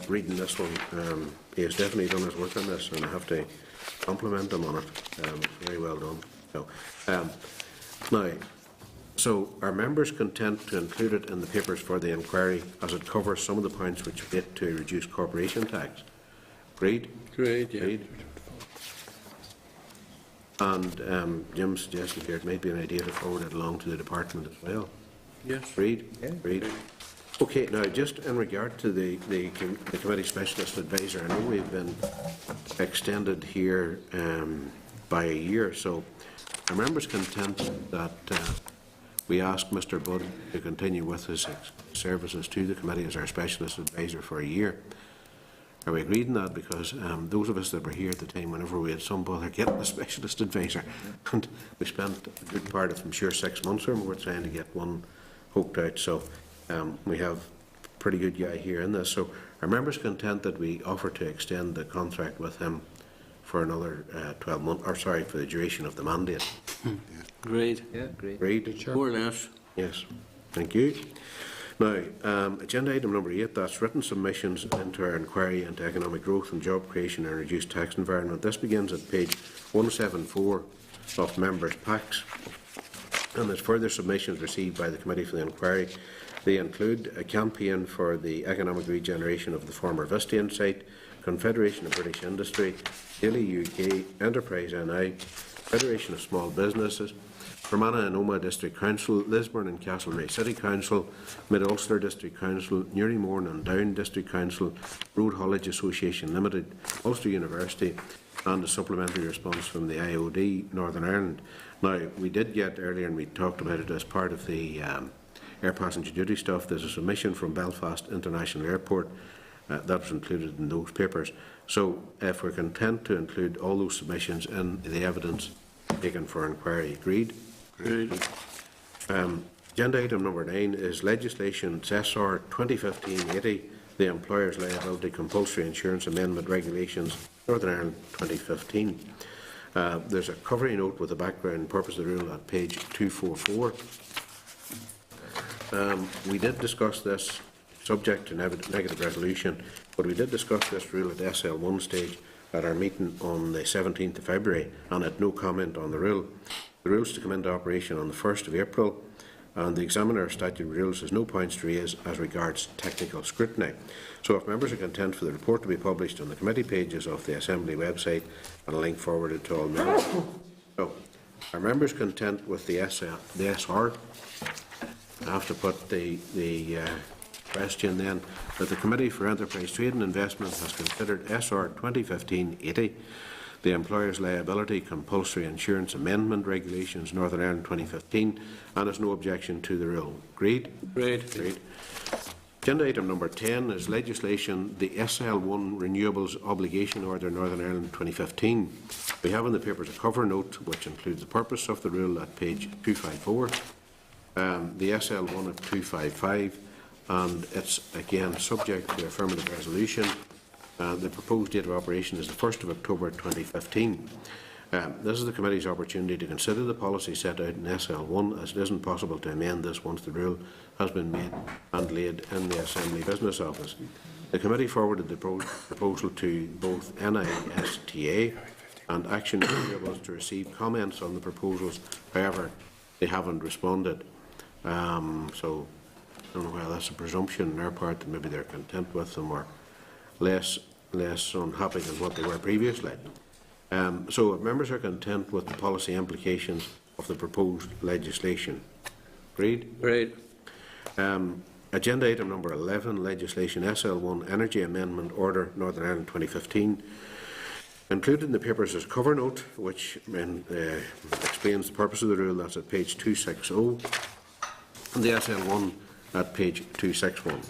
reading this one. He has definitely done his work on this, and I have to compliment him on it. Very well done. So, now, So are members content to include it in the papers for the inquiry as it covers some of the points which relate to reduced corporation tax? Agreed? Great, yeah. Agreed. And Jim's suggestion here, it might be an idea to forward it along to the department as well. Yes. Agreed? Agreed. Okay, now just in regard to the committee specialist advisor, I know we've been extended here by a year, so are members content that we ask Mr. Budd to continue with his services to the committee as our specialist advisor for a year? Are we agreed on that? Because those of us that were here at the time, whenever we had some bother getting a specialist advisor, and we spent a good part of, I'm sure, 6 months or more trying to get one hoped out. So we have a pretty good guy here in this. So are members content that we offer to extend the contract with him for another 12 months, or sorry, for the duration of the mandate? Great. Yeah, great. Agreed? More or less. Yes. Thank you. Now, agenda item number 8, that's written submissions into our inquiry into economic growth and job creation in a reduced tax environment. This begins at page 174 of members' packs, and there's further submissions received by the Committee for the Inquiry. They include a campaign for the economic regeneration of the former Vistian site, Confederation of British Industry, Daily UK, Enterprise NI, Federation of Small Businesses, Fermanagh and Omagh District Council, Lisburn and Castlereagh City Council, Mid-Ulster District Council, Newrymorn and Down District Council, Road Haulage Association Limited, Ulster University, and a supplementary response from the IOD, Northern Ireland. Now, we did get earlier, and we talked about it as part of the air passenger duty stuff, there's a submission from Belfast International Airport that was included in those papers. So, if we're content to include all those submissions in the evidence taken for inquiry, agreed? Great. Agenda item number 9 is legislation SR 2015-80, the Employers' Liability Compulsory Insurance Amendment Regulations, Northern Ireland 2015. There's a covering note with the background and purpose of the rule at page 244. We did discuss this subject to negative resolution, but we did discuss this rule at SL1 stage at our meeting on the 17th of February and had no comment on the rule. The rules to come into operation on the 1st of April, and the Examiner of Statute Rules has no points to raise as regards technical scrutiny. So if members are content for the report to be published on the committee pages of the Assembly website and a link forwarded to all members. So, are members content with the SR? I have to put the question then that the Committee for Enterprise, Trade and Investment has considered SR 2015-80, the Employers' Liability Compulsory Insurance Amendment Regulations, Northern Ireland 2015, and has no objection to the rule. Agreed? Great. Agreed. Agenda item number 10 is legislation, the SL1 Renewables Obligation Order, Northern Ireland 2015. We have in the papers a cover note which includes the purpose of the rule at page 254, the SL1 at 255, and it's again subject to affirmative resolution. The proposed date of operation is the 1st of October 2015. This is the committee's opportunity to consider the policy set out in SL1, as it isn't possible to amend this once the rule has been made and laid in the Assembly Business Office. The committee forwarded the proposal to both NISTA and Action Renewables to receive comments on the proposals. However, they haven't responded. So I don't know whether that's a presumption on their part that maybe they're content with them or less unhappy than what they were previously. So if members are content with the policy implications of the proposed legislation. Agreed? Great. Agenda item number 11, legislation SL1 Energy Amendment Order, Northern Ireland 2015. Included in the papers is a cover note which explains the purpose of the rule. That's at page 260, and the SL1 at page 261.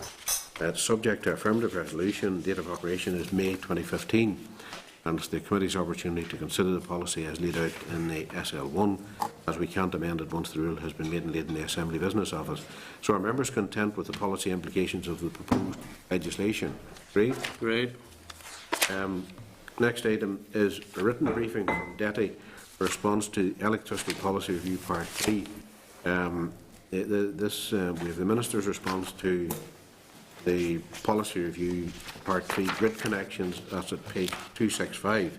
It's subject to affirmative resolution. Date of operation is May 2015, and it's the committee's opportunity to consider the policy as laid out in the SL1, as we can't amend it once the rule has been made and laid in the Assembly Business Office. So are members content with the policy implications of the proposed legislation? Agreed? Great. Next item is a written briefing from DETI response to Electricity Policy Review Part 3. We have the Minister's response to the Policy Review Part 3 grid connections. That's at page 265.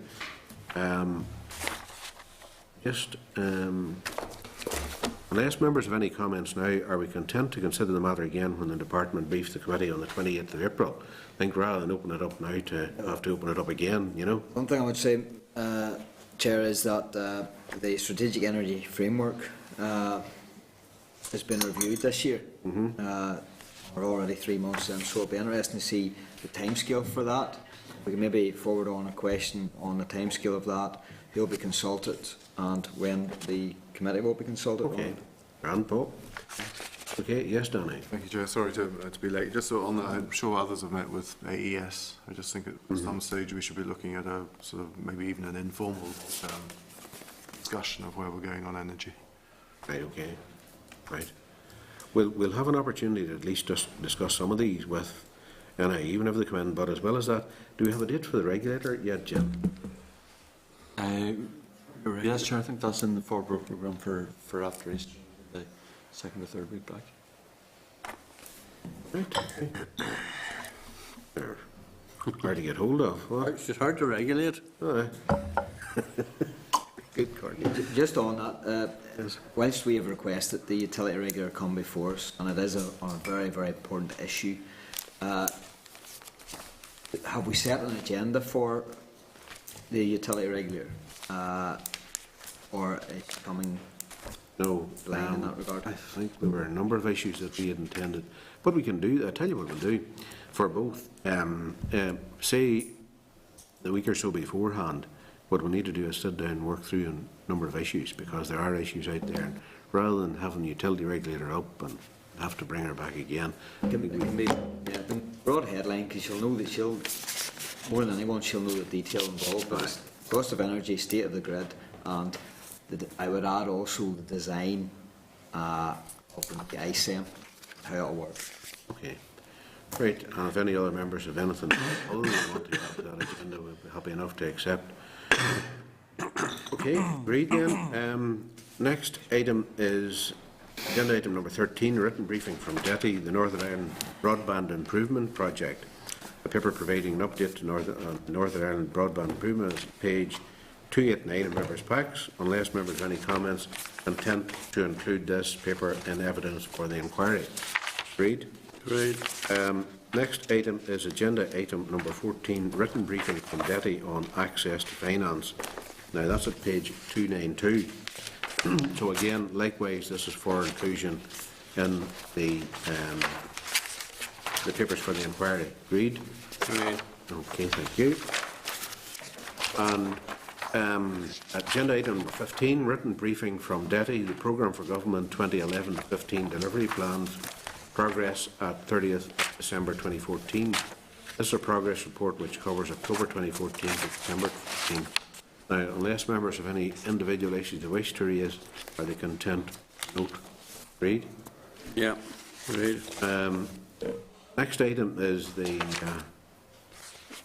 Unless members have any comments now, are we content to consider the matter again when the department briefs the committee on the 28th of April? I think rather than open it up now to have to open it up again, you know? One thing I would say, Chair, is that the Strategic Energy Framework has been reviewed this year. We're already 3 months in, so it'll be interesting to see the timescale for that. We can maybe forward on a question on the timescale of that, who will be consulted, and when the committee will be consulted. Okay. Grand Paul. Okay, yes, Danny. Thank you, Chair. Sorry to be late. Just so on that, I'm sure others have met with AES. I just think at some stage we should be looking at a sort of maybe even an informal discussion of where we're going on energy. Right, okay. Right. We'll have an opportunity to at least just discuss some of these with NI, even if they come in, but as well as that, do we have a date for the regulator yet, Jim? Yes, Chair, I think that's in the forward programme for after Easter, the 2nd or 3rd week back. Right, okay. They're hard to get hold of. What? It's hard to regulate. Oh, good, Courtney. Just on that, whilst we have requested the utility regulator come before us, and it is on a very, very important issue, have we set an agenda for the utility regulator, or it's coming No, line in that regard? I think there were a number of issues that we had intended. What we can do, I'll tell you what we'll do for both. Say the week or so beforehand, what we need to do is sit down and work through a number of issues, because there are issues out there. And rather than having the utility regulator up and have to bring her back again. It can be broad headline, because she'll know that she'll, more than anyone, she'll know the detail involved. But cost of energy, state of the grid, and I would add also the design of the ISEM, how it'll work. Okay. Right, and if any other members have anything other than want to add to that agenda, we'll be happy enough to accept. Okay, agreed then. Next item is agenda item number 13, written briefing from DETI, the Northern Ireland Broadband Improvement Project. A paper providing an update to Northern Ireland Broadband Improvement is page 289 of members' packs. Unless members have any comments, intent to include this paper in evidence for the inquiry. Agreed? Agreed. Next item is agenda item number 14, written briefing from DETI on access to finance. Now that's at page 292. So again, likewise, this is for inclusion in the papers for the inquiry. Agreed? Agreed. Okay, thank you. And agenda item number 15, written briefing from DETI, the Programme for Government 2011-15 delivery plans, progress at 30th December 2014. This is a progress report which covers October 2014 to December 2014. Now, unless members have any individual issues they wish to raise, are they content? Note. Read. Yeah. Read. Next item is the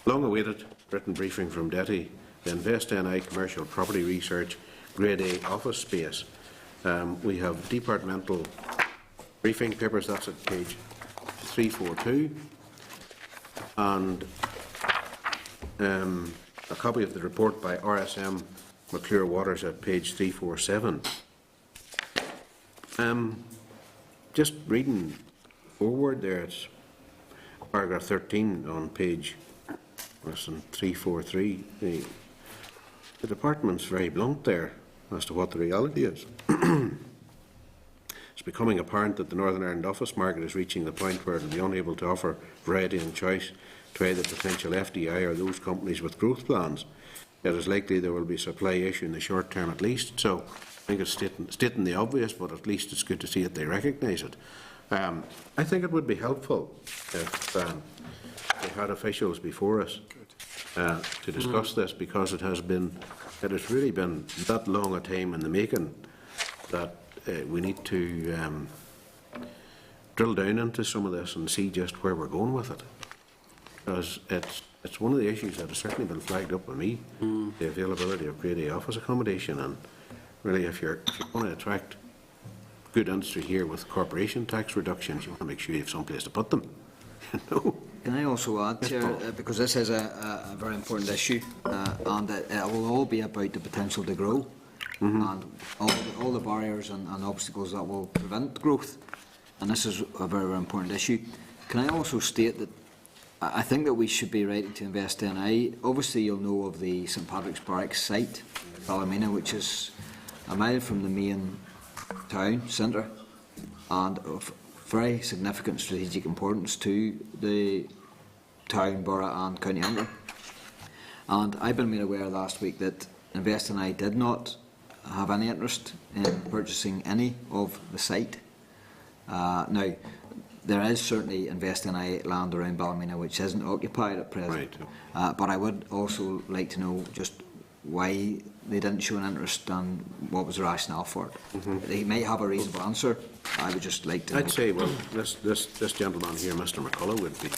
long-awaited written briefing from DETI, the Invest NI Commercial Property Research Grade A office space. We have departmental briefing papers, that's at page 342, and a copy of the report by RSM McClure Waters at page 347. Just reading forward there, it's paragraph 13 on page 343. The department's very blunt there as to what the reality is. It's becoming apparent that the Northern Ireland office market is reaching the point where it will be unable to offer variety and choice to either potential FDI or those companies with growth plans. It is likely there will be a supply issue in the short term at least. So I think it's stating the obvious, but at least it's good to see that they recognise it. I think it would be helpful if we had officials before us to discuss this, because it has really been that long a time in the making that we need to drill down into some of this and see just where we're going with it. Because it's one of the issues that has certainly been flagged up by me, the availability of grade A office accommodation. And really, if you're going to attract good industry here with corporation tax reductions, you want to make sure you have some place to put them. No. Can I also add, Chair, because this is a very important issue, and it will all be about the potential to grow. and all the barriers and obstacles that will prevent growth. And this is a very, very important issue. Can I also state that I think that we should be ready to invest in. Obviously, you'll know of the St Patrick's Barracks site, Ballymena, which is a mile from the main town centre and of very significant strategic importance to the town, borough and county Antrim. And I've been made aware last week that InvestNI did not have any interest in purchasing any of the site. Now, there is certainly InvestNI land around Ballymena which isn't occupied at present. Right. But I would also like to know just why they didn't show an interest and what was the rationale for it. They may have a reasonable answer. I would just like to know. I'd say, well, this gentleman here, Mr. McCullough, would be.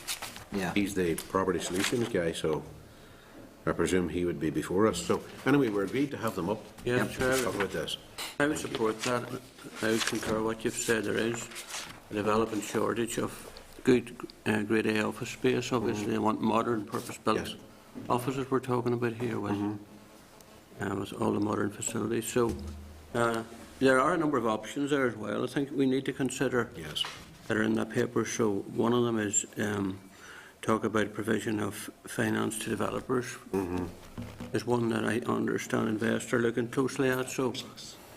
Yeah. He's the property solutions guy, so I presume he would be before us. So anyway, we're agreed to have them up. Yeah, Chair, talk about this. I would support that. I would concur what you've said. There is a developing shortage of good grade A office space. Obviously, they want modern, purpose-built offices we're talking about here with all the modern facilities. So there are a number of options there as well. I think we need to consider that are in that paper. So one of them is talk about provision of finance to developers. Is one that I understand investors are looking closely at. So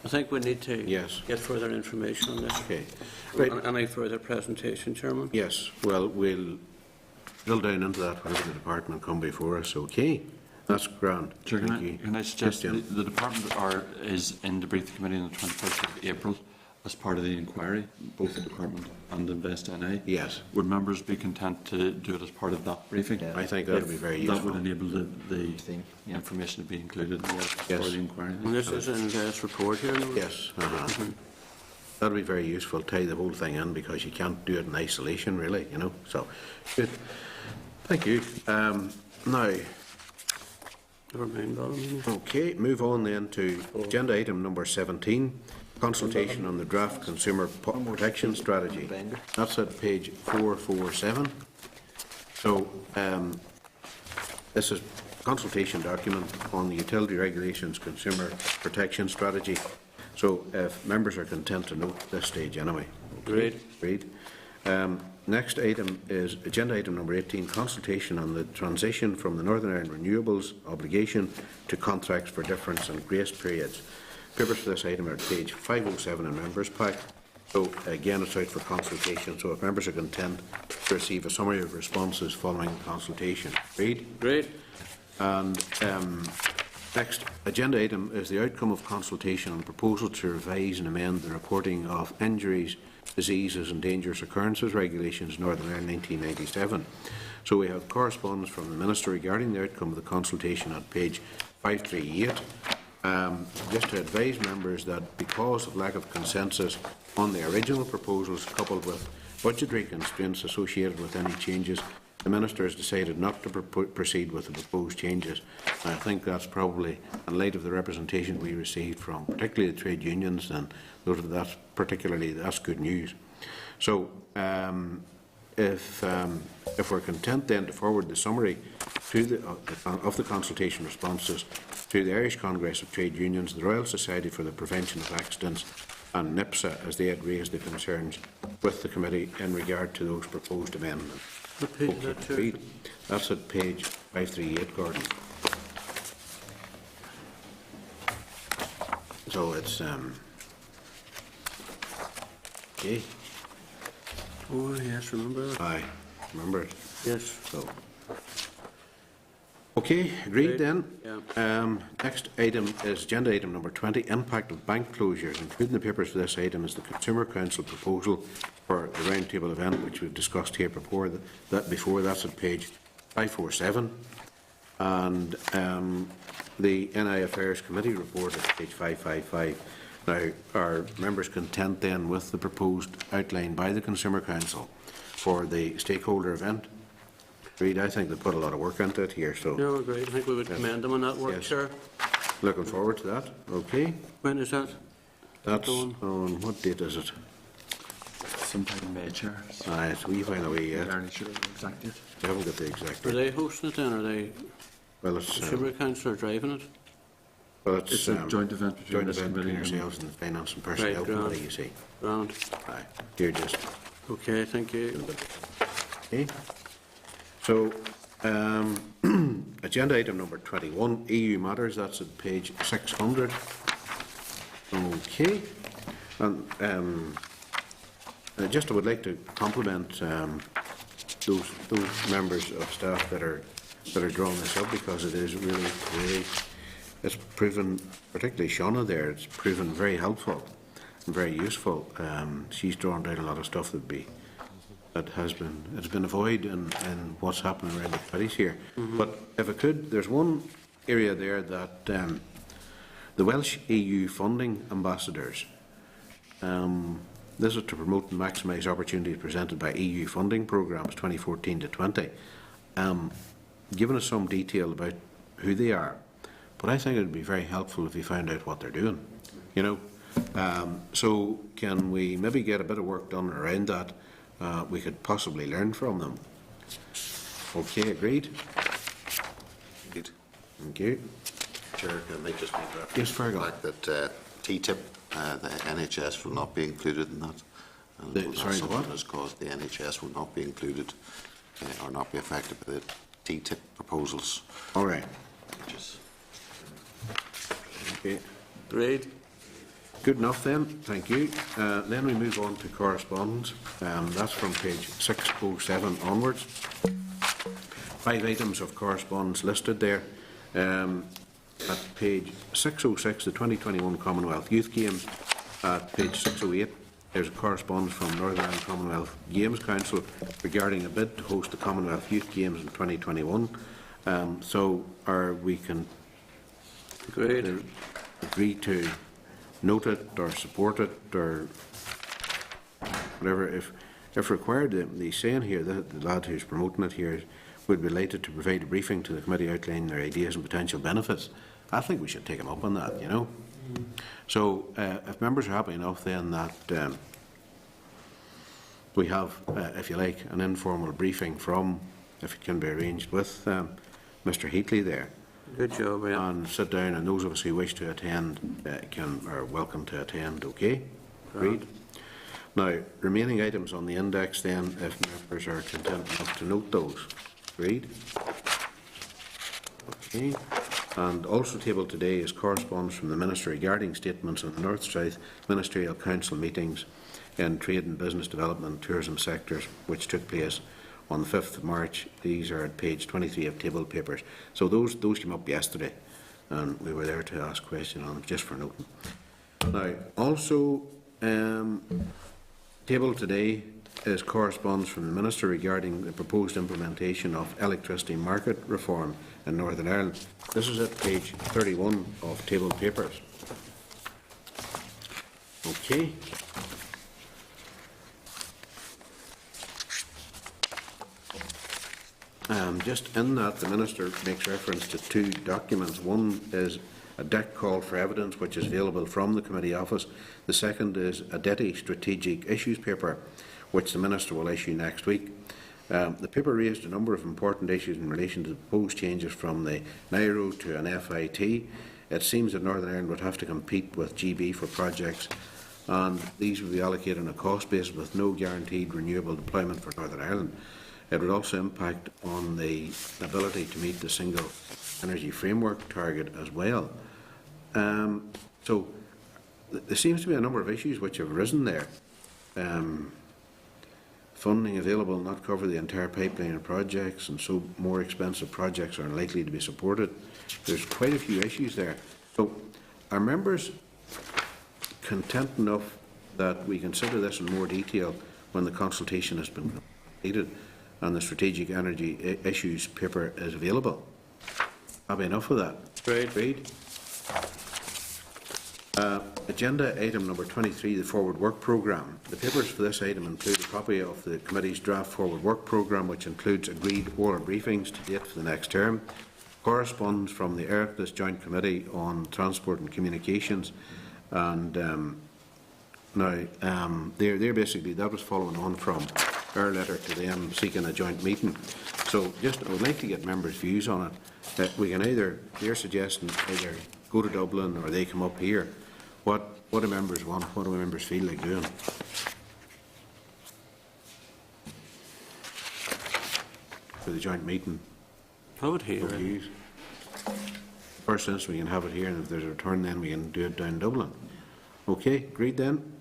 I think we need to get further information on this. Okay. Right. Any further presentation, Chairman? Yes. Well, we'll drill down into that whenever the department come before us. Okay. That's grand. Chair, can I suggest the department is in the briefing committee on the 21st of April as part of the inquiry, both the department and InvestNI. Yes. Would members be content to do it as part of that briefing? I think that would be very useful. That would enable the information to be included for the inquiry. And this is an invest report here? Yes. That would be very useful, tie the whole thing in, because you can't do it in isolation, really, you know. So, good. Thank you. Now, okay, move on then to agenda item number 17, consultation on the draft consumer protection strategy. That's at page 447. So, this is a consultation document on the utility regulations consumer protection strategy. So, if members are content to note this stage anyway. Great. Agreed. Next item is agenda item number 18, consultation on the transition from the Northern Ireland Renewables obligation to contracts for difference and grace periods. Papers for this item are at page 507 in members' pack. So again, it's out for consultation. So if members are content to receive a summary of responses following the consultation. Agreed? Great. And next agenda item is the outcome of consultation on proposal to revise and amend the reporting of injuries, diseases and dangerous occurrences regulations Northern Ireland 1997. So we have correspondence from the Minister regarding the outcome of the consultation at page 538. Just to advise members that because of lack of consensus on the original proposals coupled with budgetary constraints associated with any changes, the Minister has decided not to proceed with the proposed changes. I think that's probably, in light of the representation we received from particularly the trade unions, and that's good news. So, if we're content then to forward the summary to of the consultation responses to the Irish Congress of Trade Unions, the Royal Society for the Prevention of Accidents, and NIPSA, as they had raised the concerns with the committee in regard to those proposed amendments. What page is that, That's at page 538, Gordon. So it's okay. Oh yes, remember that? Aye, remember it. Yes. So okay, agreed then. Yeah. Next item is agenda item number 20, impact of bank closures. Including the papers for this item is the Consumer Council proposal for the roundtable event, which we've discussed here before. That's at page 547, and the NI Affairs Committee report at page 555. Now, are members content then with the proposed outline by the Consumer Council for the stakeholder event? Agreed. I think they put a lot of work into it here. So no, great. I think we would commend them on that work, sir. Looking forward to that. Okay. When is that? That's on what date is it? Sometime in May, Chair. Aye, so we find a way yet. Aren't sure the exact date. We haven't got the exact Are date. they hosting it then? Are they? Well, it's Consumer Council are driving it. Well, It's a joint event between joint this event committee between and- ourselves and the Finance and Personnel Right, grand. Committee, you see. Round. Aye, you're just, Okay, thank you. okay. So, agenda item number 21, EU matters, that's at page 600. Okay. And I would like to compliment those members of staff that are drawing this up, because it is really, it's proven, particularly Shauna there, it's proven very helpful and very useful. She's drawn down a lot of stuff it's been a void in what's happening around the committees here. But if I could, there's one area there that the Welsh EU funding ambassadors, this is to promote and maximise opportunities presented by EU funding programmes 2014 to 20. Given us some detail about who they are, but I think it would be very helpful if we found out what they're doing, you know. So can we maybe get a bit of work done around that? We could possibly learn from them. Okay, agreed? Agreed. Thank you. Chair, can I just make reference Yes, to the Fergal. fact that TTIP, the NHS will not be included in that. And The what? has caused the NHS will not be included or not be affected by the TTIP proposals. All right. Which is Okay. Great. Good enough then, thank you. Then we move on to correspondence. That's from page 607 onwards. 5 items of correspondence listed there. At page 606, the 2021 Commonwealth Youth Games. At page 608, there's a correspondence from Northern Ireland Commonwealth Games Council regarding a bid to host the Commonwealth Youth Games in 2021. So we can agree to note it or support it or whatever. If required, the saying here, the lad who's promoting it here would be delighted to provide a briefing to the committee outlining their ideas and potential benefits. I think we should take him up on that, you know. So if members are happy enough then that we have, if you like, an informal briefing from, if it can be arranged with Mr. Heatley there. Good job, yeah. And sit down, and those of us who wish to attend are welcome to attend, okay? Agreed? Now, remaining items on the index then, if members are content enough to note those. Agreed? Okay. And also tabled today is correspondence from the Minister regarding statements on the North-South Ministerial Council meetings in trade and business development and tourism sectors, which took place on the 5th of March. These are at page 23 of table papers. So those came up yesterday, and we were there to ask questions on them, just for noting. Now, also tabled today is correspondence from the Minister regarding the proposed implementation of electricity market reform in Northern Ireland. This is at page 31 of table papers. Okay. Just in that, the Minister makes reference to 2 documents. One is a DEC call for evidence, which is available from the committee office. The second is a DETI strategic issues paper, which the Minister will issue next week. The paper raised a number of important issues in relation to the proposed changes from the NIRO to an FIT. It seems that Northern Ireland would have to compete with GB for projects, and these would be allocated on a cost basis with no guaranteed renewable deployment for Northern Ireland. It would also impact on the ability to meet the single energy framework target as well. So there seems to be a number of issues which have arisen there. Funding available not cover the entire pipeline of projects, and so more expensive projects are unlikely to be supported. There's quite a few issues there. So are members content enough that we consider this in more detail when the consultation has been completed and the strategic energy issues paper is available? Have enough of that? Agreed. Agenda item number 23, the Forward Work Programme. The papers for this item include a copy of the committee's draft Forward Work Programme, which includes agreed oral briefings to date for the next term, correspondence from the Oireachtas Joint Committee on Transport and Communications, and they're basically, that was following on from our letter to them seeking a joint meeting. So I would like to get members' views on it. We can either, they're suggesting either go to Dublin or they come up here, what do members want? What do members feel like doing? For the joint meeting? Have it here. First instance, we can have it here, and if there's a return, then we can do it down in Dublin. Okay, agreed then?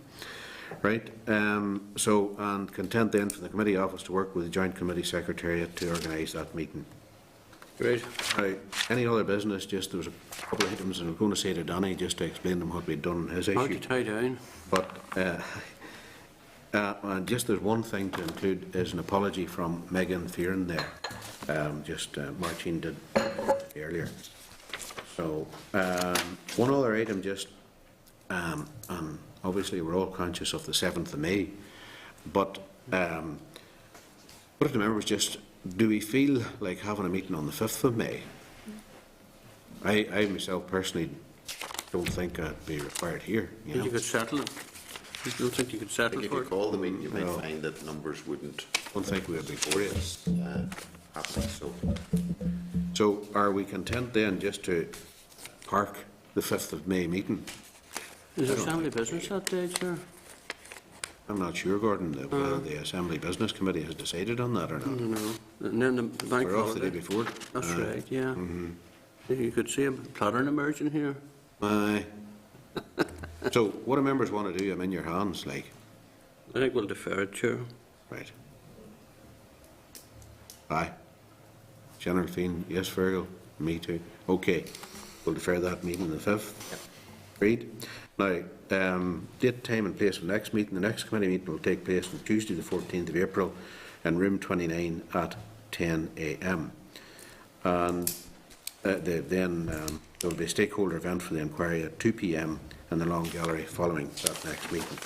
Right, so, and content then for the committee office to work with the joint committee secretariat to organise that meeting. Great. Now, any other business, just there was a couple of items, and I'm going to say to Danny, just to explain them what we'd done in his issue. Hard to tie down. But, and just there's one thing to include is an apology from Megan Fearon there. Marcin did earlier. So, one other item just, and obviously we're all conscious of the 7th of May, but what if the members just, do we feel like having a meeting on the 5th of May? I myself personally don't think that'd be required here. You could settle it. You don't think you could settle If for you it? call the meeting, you might find that numbers wouldn't Don't think we would be for it. happen, so. So are we content then just to park the 5th of May meeting? Is there family business that day, Chair? I'm not sure, Gordon, whether the Assembly Business Committee has decided on that or not. No. And then the bank We're off the day holiday. before. That's right, yeah. You could see a pattern emerging here. Aye. So what do members want to do? I'm in your hands, like. I think we'll defer it, Chair. Right. Aye. General Fien, yes, Fergal, me too. Okay, we'll defer that meeting the 5th. Agreed. Now, date, time and place of the next meeting. The next committee meeting will take place on Tuesday the 14th of April in room 29 at 10 a.m. And then there will be a stakeholder event for the inquiry at 2 p.m. in the Long Gallery following that next meeting.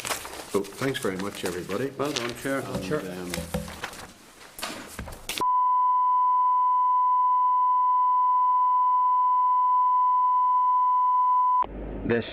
So thanks very much, everybody. Well done, Chair. Sure. This